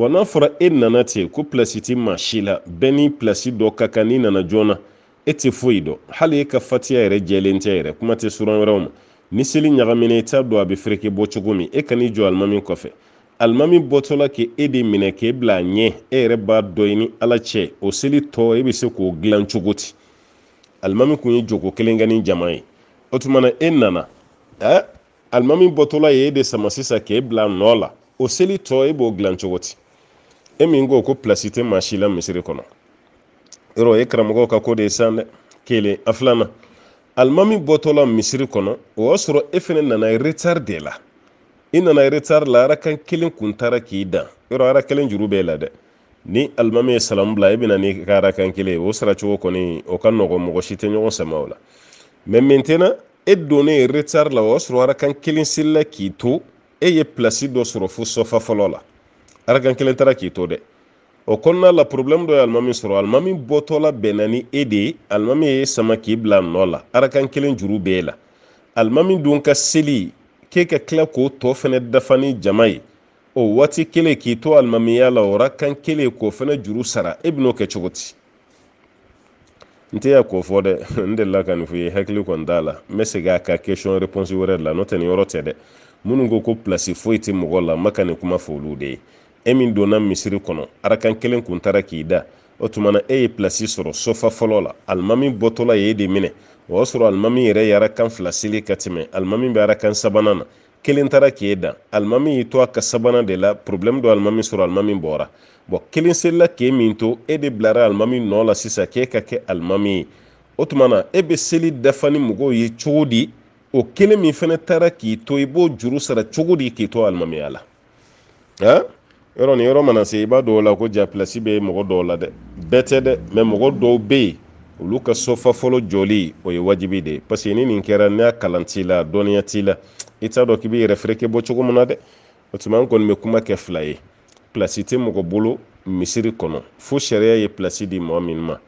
n'a fɔra e nana ten ko pilasi tɛ maa si la bɛɛ ni pilasi dɔ ka kan n'i nana joona e tɛ foyi dɔn hali e ka fatiya yɛrɛ jɛlen tɛ yɛrɛ kuma tɛ suran wɛrɛw ma ni seli ɲagamina i t'a dɔn a bɛ fereke bɔ cogo min e ka n'i jɔ alimami kɔfɛ alimami bɔtɔla k'e de minɛ k'e bila a ɲɛ e yɛrɛ b'a dɔn i ni ala cɛ o seli tɔ e bɛ se k'o dilan cogo di alimami kun ye jogo kelen kɛ ni jama ye o tuma na e nana alimami bɔtɔla ye e de sama sisan k'e bila nɔ la o seli tɔ e b'o dilan cogo di e min ko pilasi tɛ maa si la misiri kɔnɔ yɔrɔ e karamɔgɔw ka ko de ye san dɛ kelen a filanan alimami bɔtɔla misiri kɔnɔ o y'a sɔrɔ e fɛnɛ nana retard de la i nana retard la arakan kelen kun taara k'i dan yɔrɔ ara kelen juru b'e la dɛ ni alimami ye salamu bila e bɛna n'i ka arakan kelen o sara cogo kɔni o ka nɔgɔ mɔgɔ si tɛ ɲɔgɔn sama o la mais maintenant e donnen retard la o y'a sɔrɔ arakan kelen selila k'i to e ye place dɔ sɔrɔ fo sɔfa fɔlɔ la arakan kelen taara k'i to dɛ o kɔnɔna la problème dɔ ye alimami sɔrɔ alimami bɔtɔla bɛnna ni e de ye alimami ye sama k'i bila nɔ la arakan kelen juru b'e la alimami dun ka seli k'e ka tila k'o tɔ fɛnɛ dafa ni jama ye o waati kelen k'i to alimamiya la o arakan kelen k'o fɛnɛ juru sara e bɛn'o kɛ cogo di n tɛ ya k'o fɔ dɛ n delila ka nin fɔ i ye hakili kɔni t'a la n bɛ segin a ka question réponse wɛrɛ la n'o tɛ nin yɔrɔ tɛ dɛ minnu ko ko place foyi tɛ mɔgɔ la n ma ka nin kuma fɔ olu de ye e min donna misiri kɔnɔ arakan kelen kun taara k'i da o tuma na e ye place sɔrɔ sofa fɔlɔ la alimami bɔtɔla ye e de minɛ o y'a sɔrɔ alimami yɛrɛ ye arakan fila seli ka tɛmɛ alimami bɛ arakan sabanan na kelen taara k'e dan alimami y'i to a ka sabanan de la problème dɔ alimami sɔrɔ alimami bɔra bon kelen selila k'e min to e de bilara alimami nɔ la sisan k'e ka kɛ alimami ye o tuma na e bɛ seli dafa ni mɔgɔw ye cogo di o kelen min fɛnɛ taara k'i to i b'o juru sara cogo di k'i to alimamiya la yɔrɔ ni yɔrɔ mana se i b'a dɔw la ko ja place bɛ mɔgɔ dɔw la dɛ bɛɛ tɛ dɛ mais mɔgɔ dɔw bɛ yen olu ka sofa fɔlɔ jɔli o ye wajibi de ye parce que ni nin kɛra n'a kalan t'i la dɔnniya t'i la i t'a dɔn k'i bɛ yɛrɛ fereke bɔ cogo min na dɛ o tuma an kɔni bɛ kuma kɛ fila ye place tɛ mɔgɔ bolo misiri kɔnɔ fo sariya ye place di mɔgɔ min ma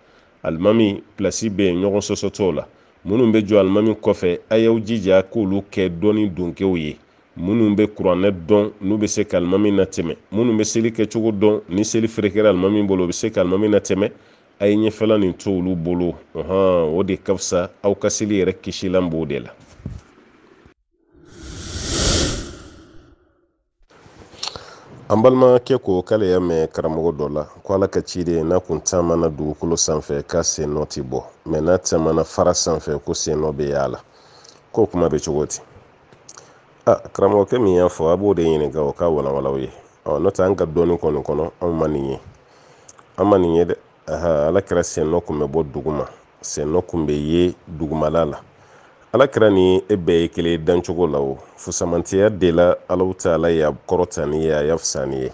alimami place bɛ yen ɲɔgɔn sɔsɔ t'o la minnu bɛ jɔ alimami kɔfɛ a y'aw jija k'olu kɛ dɔnni donkew ye minnu bɛ kuranɛ dɔn n'u bɛ se ka alimami natɛmɛ minnu bɛ seli kɛcogo dɔn ni seli ferekera alimami bolo u bɛ se ka alimami natɛmɛ a ye ɲɛfɛla nin to olu bolo o de ka fisa aw ka seli yɛrɛ kisilan b'o de la an balimakɛ ko k'ale y'a mɛn karamɔgɔ dɔ la ko ala ka ciden n'a kun taamana dugukolo sanfɛ k'a sen nɔ tɛ bɔ mɛ n'a taamana fara sanfɛ ko sen nɔ bɛ y'a la k'o kuma bɛ cogo di karamɔgɔkɛ min y'a fɔ a b'o de ɲininka o ka walawalaw ye n'o tɛ an ka dɔɔni kɔni kɔnɔ anw ma nin ye an ma nin ye dɛ ala kɛra sen nɔ kun bɛ bɔ duguma sen nɔ kun bɛ ye dugumala la ala kɛra ni e bɛɛ ye kelen dancogo la o fusamantiya de la alaw taala y'a kɔrɔta ni ye a y'a fisa ni ye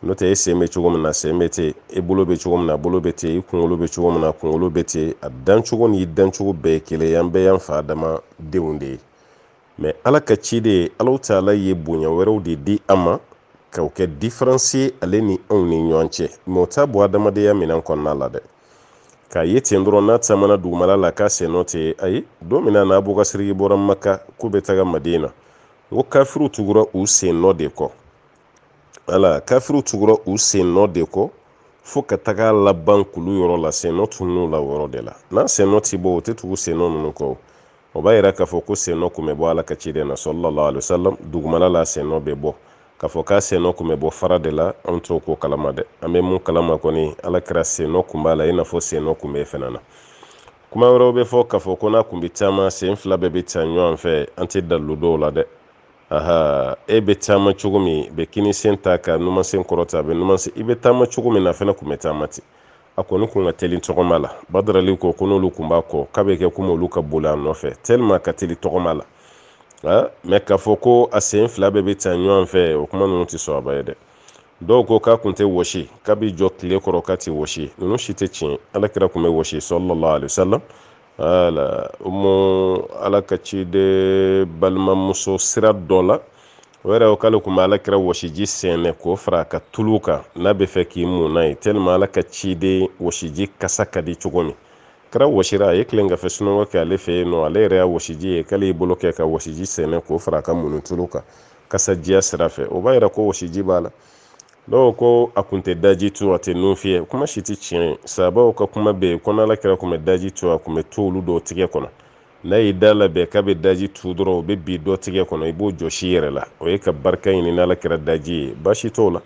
n'o tɛ e sen bɛ cogo min na sen bɛ ten e bolo bɛ cogo min na bolo bɛ ten i kunkolo bɛ cogo min na kunkolo bɛ ten a dancogo ni dancogo bɛɛ ye kelen ye an bɛɛ y'an fa adama denw de ye mais ala ka ciden alaw taala ye bonya wɛrɛw de di an ma k'o kɛ différence ye ale ni anw ni ɲɔgɔn cɛ mais o t'a bɔ adamadenya minɛn kɔnɔna la dɛ k'a ye ten dɔrɔn n'a taamana dugumala la k'a sen nɔ tɛ ayi don min na n'a bɔkasiriki bɔra maka k'u bɛ taga madina n ko kafiriw tugura u sen nɔ de kɔ kafiriw tugura u sen nɔ de kɔ fo ka taga laban kulu yɔrɔ la sen nɔ tunun'u la o yɔrɔ de la n'a sen nɔ ti bɔ o tɛ tugu sen nɔ ninnu kɔ o b'a yira k'a fɔ ko sen nɔ kun bɛ bɔ ala ka ciden na sallallahu alaihi wasallam dugumala la sen nɔ bɛ bɔ k'a fɔ k'a sen nɔ kun bɛ bɔ fara de la an t'o ko kalama dɛ an bɛ mun kalama kɔni ala kɛra sen nɔ kun b'a la i n'a fɔ sen nɔ kun bɛ fɛnɛ na kuma wɛrɛw bɛ fɔ k'a fɔ ko n'a kun bɛ taama sen fila bɛɛ bɛ ta ɲɔgɔn fɛ an tɛ dalilu dɔw la dɛ e bɛ taama cogo min bɛ kini sen ta ka numansen kɔrɔta a bɛ numansen i bɛ taama cogo min na fɛnɛ kun bɛ taama ten a kɔni kun ka teli tɔgɔma la badarali ko n'olu kun b'a kɔ k'a bɛ kɛ komi olu ka boli a nɔfɛ tellement ka teli tɔgɔma la mais k'a fɔ ko a sen fila bɛɛ bɛ ta ɲɔgɔn fɛ o kuma ninnu tɛ sɔn a ba ye dɛ dɔw ko k'a kun tɛ wɔsi k'a bɛ jɔ tile kɔrɔ k'a tɛ wɔsi ninnu si tɛ tiɲɛ ala kira kun bɛ wɔsi sallallahu alaihi wasallam ala ka ciden balimamuso sira dɔ la o yɛrɛ o k'ale kun bɛ ala kira wɔsiji sɛnɛ k'o fara a ka tulu kan n'a bɛ fɛ k'i mun n'a ye tellement ala ka ciden wɔsiji kasa ka di cogo min kɛra wɔsira a ye tilen ka fɛ sunɔgɔ kɛ ale fɛ yen nɔ ale yɛrɛ y'a wɔsiji ye k'ale y'i bolo kɛ ka wɔsiji sɛnɛ k'o fara a ka munun tulu kan kasa diya sira fɛ o b'a yira ko wɔsiji b'a la dɔw ko a kun tɛ daji tu a tɛ nun fiyɛ kuma si tɛ tiɲɛ ye sabaw ka kuma bɛ yen ko n'ala kɛra kun bɛ daji tu a kun bɛ to olu dɔw tigɛ kɔnɔ n'a y'i da labɛn k'a bɛ daji tu dɔrɔn o bɛ bin dɔ tigɛ kɔnɔ i b'o jɔsi yɛrɛ la o ye ka barika ɲini n'ala kɛra daji ye baasi t'o la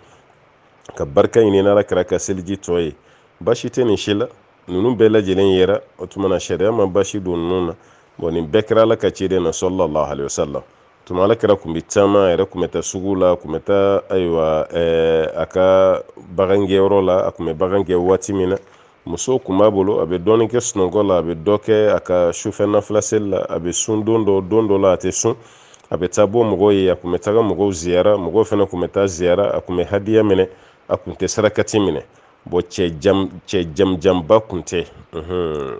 ka barika ɲini n'ala kɛra ka seliji tɔ ye baasi tɛ nin si la ninnu bɛɛ lajɛlen yɛrɛ o tuma na sariya ma baasi don ninnu na bon nin bɛɛ kɛra ala ka ciden na sallallahu alaihi wasallam tuma ala kɛra kun bɛ caman yɛrɛ kun bɛ taa sugu la kun bɛ taa ayiwa a ka bagangɛyɔrɔ la a kun bɛ bagan gɛ waati min na muso kun b'a bolo a bɛ dɔɔnin kɛ sunɔgɔ la a bɛ dɔ kɛ a ka sufɛ nafila seli la a bɛ sun don dɔ la a tɛ sun a bɛ taa bɔ mɔgɔw ye a kun bɛ taga mɔgɔw ziyara mɔgɔw fana kun bɛ taa ziyara a kun bɛ hadiya minɛ a kun tɛ sarakati minɛ cɛ jamjanba kun tɛ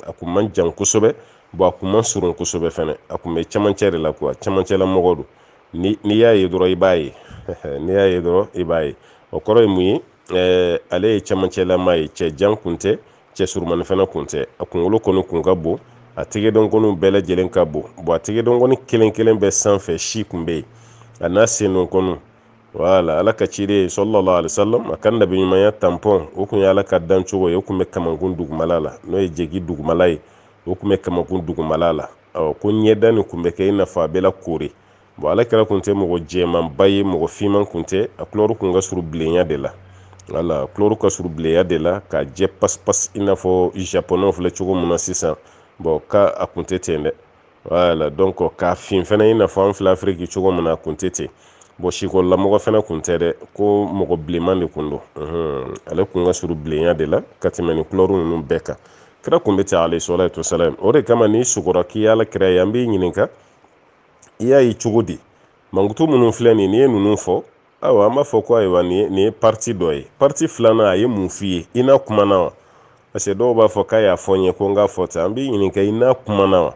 a kun man jan kosɛbɛ a kun man surun kosɛbɛ fana a kun bɛ camancɛ de la quoi camancɛla mɔgɔ don n'i y'a ye dɔrɔn i b'a ye n'i y'a ye dɔrɔn i b'a ye o kɔrɔ ye mun ye ale ye camancɛlama ye cɛ jan kun tɛ cɛ surumani fana kun tɛ a kunkolo kɔni kun ka bon a tigɛdɔnkɔniw bɛɛ lajɛlen ka bon a tigɛdɔnkɔni kelen kelen bɛɛ sanfɛ si kun bɛ yen a n'a sendonkɔniw wala ala ka ciden sallallahu alaihi wasallam a ka nabi ɲumanya tampɔn o kun ye ala ka dancogo ye o kun bɛ kamankun dugumala la n'o ye jegi dugumala ye o kun bɛ kamankun dugumala la ko ɲɛda nin kun bɛ kɛ i n'a fɔ a bɛ la koori ala kɛra kun tɛ mɔgɔ jɛmanba ye mɔgɔ finman kun tɛ a kulɔru kun ka surun bilenya de la wala kulɔru ka surun bilenya de la ka jɛ pas i n'a fɔ japonɛw filɛ cogo min na sisan ka a kun tɛ ten dɛ wala donc k'a fin fana i n'a fɔ an filɛ afiriki cogo min na a kun tɛ ten sikɔrɔlamɔgɔ fana kun tɛ dɛ ko mɔgɔ bilenman de kun don ale kun ka surun bilenya de la ka tɛmɛ ni kulɔru ninnu bɛɛ kan kira kun bɛ ten alayhi salatu wasalam o de kama n'i sugora k'i y'ala kira ye an b'i ɲininka i y'a ye cogo di mankutu minnu filɛ nin n'i ye ninnu fɔ awa an b'a fɔ ko ayiwa nin ye parti dɔ ye parti filanan a ye mun f'i ye i n'a kumana wa parce que dɔw b'a fɔ k'a y'a fɔ n ye ko n k'a fɔ ten an b'i ɲininka i n'a kumana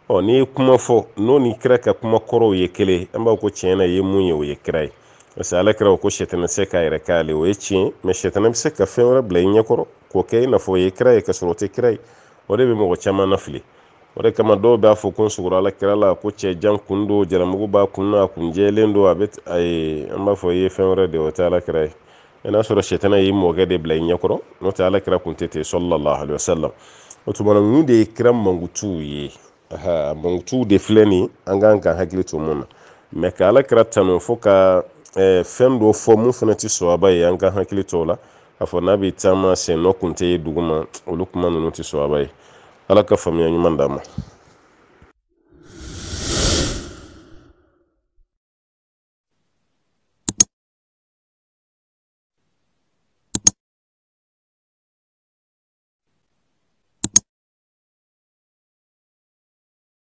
wa n'i ye kuma fɔ n'o ni kira ka kuma kɔrɔw ye kelen an b'a ko tiɲɛ na ye mun ye o ye kira ye parce que ala kira ko sɛtana se k'a yɛrɛ k'ale o ye tiɲɛ mais sɛtana bɛ se ka fɛn wɛrɛ bila i ɲɛkɔrɔ k'o kɛ i n'a fɔ o ye kira ye ka sɔrɔ o tɛ kira ye o de bɛ mɔgɔ caman nafili o de kama dɔw b'a fɔ ko n sugora ala kira la ko cɛ jan kun don jaramugu b'a kun na a kun jɛlen don a bɛ an b'a fɔ i ye fɛn wɛrɛ de o tɛ ala kira ye n'a sɔrɔ sɛtana y'i mɔkɛ de bila i ɲɛkɔrɔ n'o tɛ ala kira kun tɛ ten sallallahu alaihi wasallam o tuma ninnu de ye kira mankutuw ye mankutuw de filɛ nin an kan ka hakili to mun na mais ka ala kira tanu fo ka fɛn dɔ fɔ mun fana tɛ sɔhaba ye an ka hakili to o la a fɔ n'a bɛ taama sen nɔ kun tɛ ye duguma olu kuma ninnu tɛ sɔhaba ye ala ka faamuya ɲuman d'an ma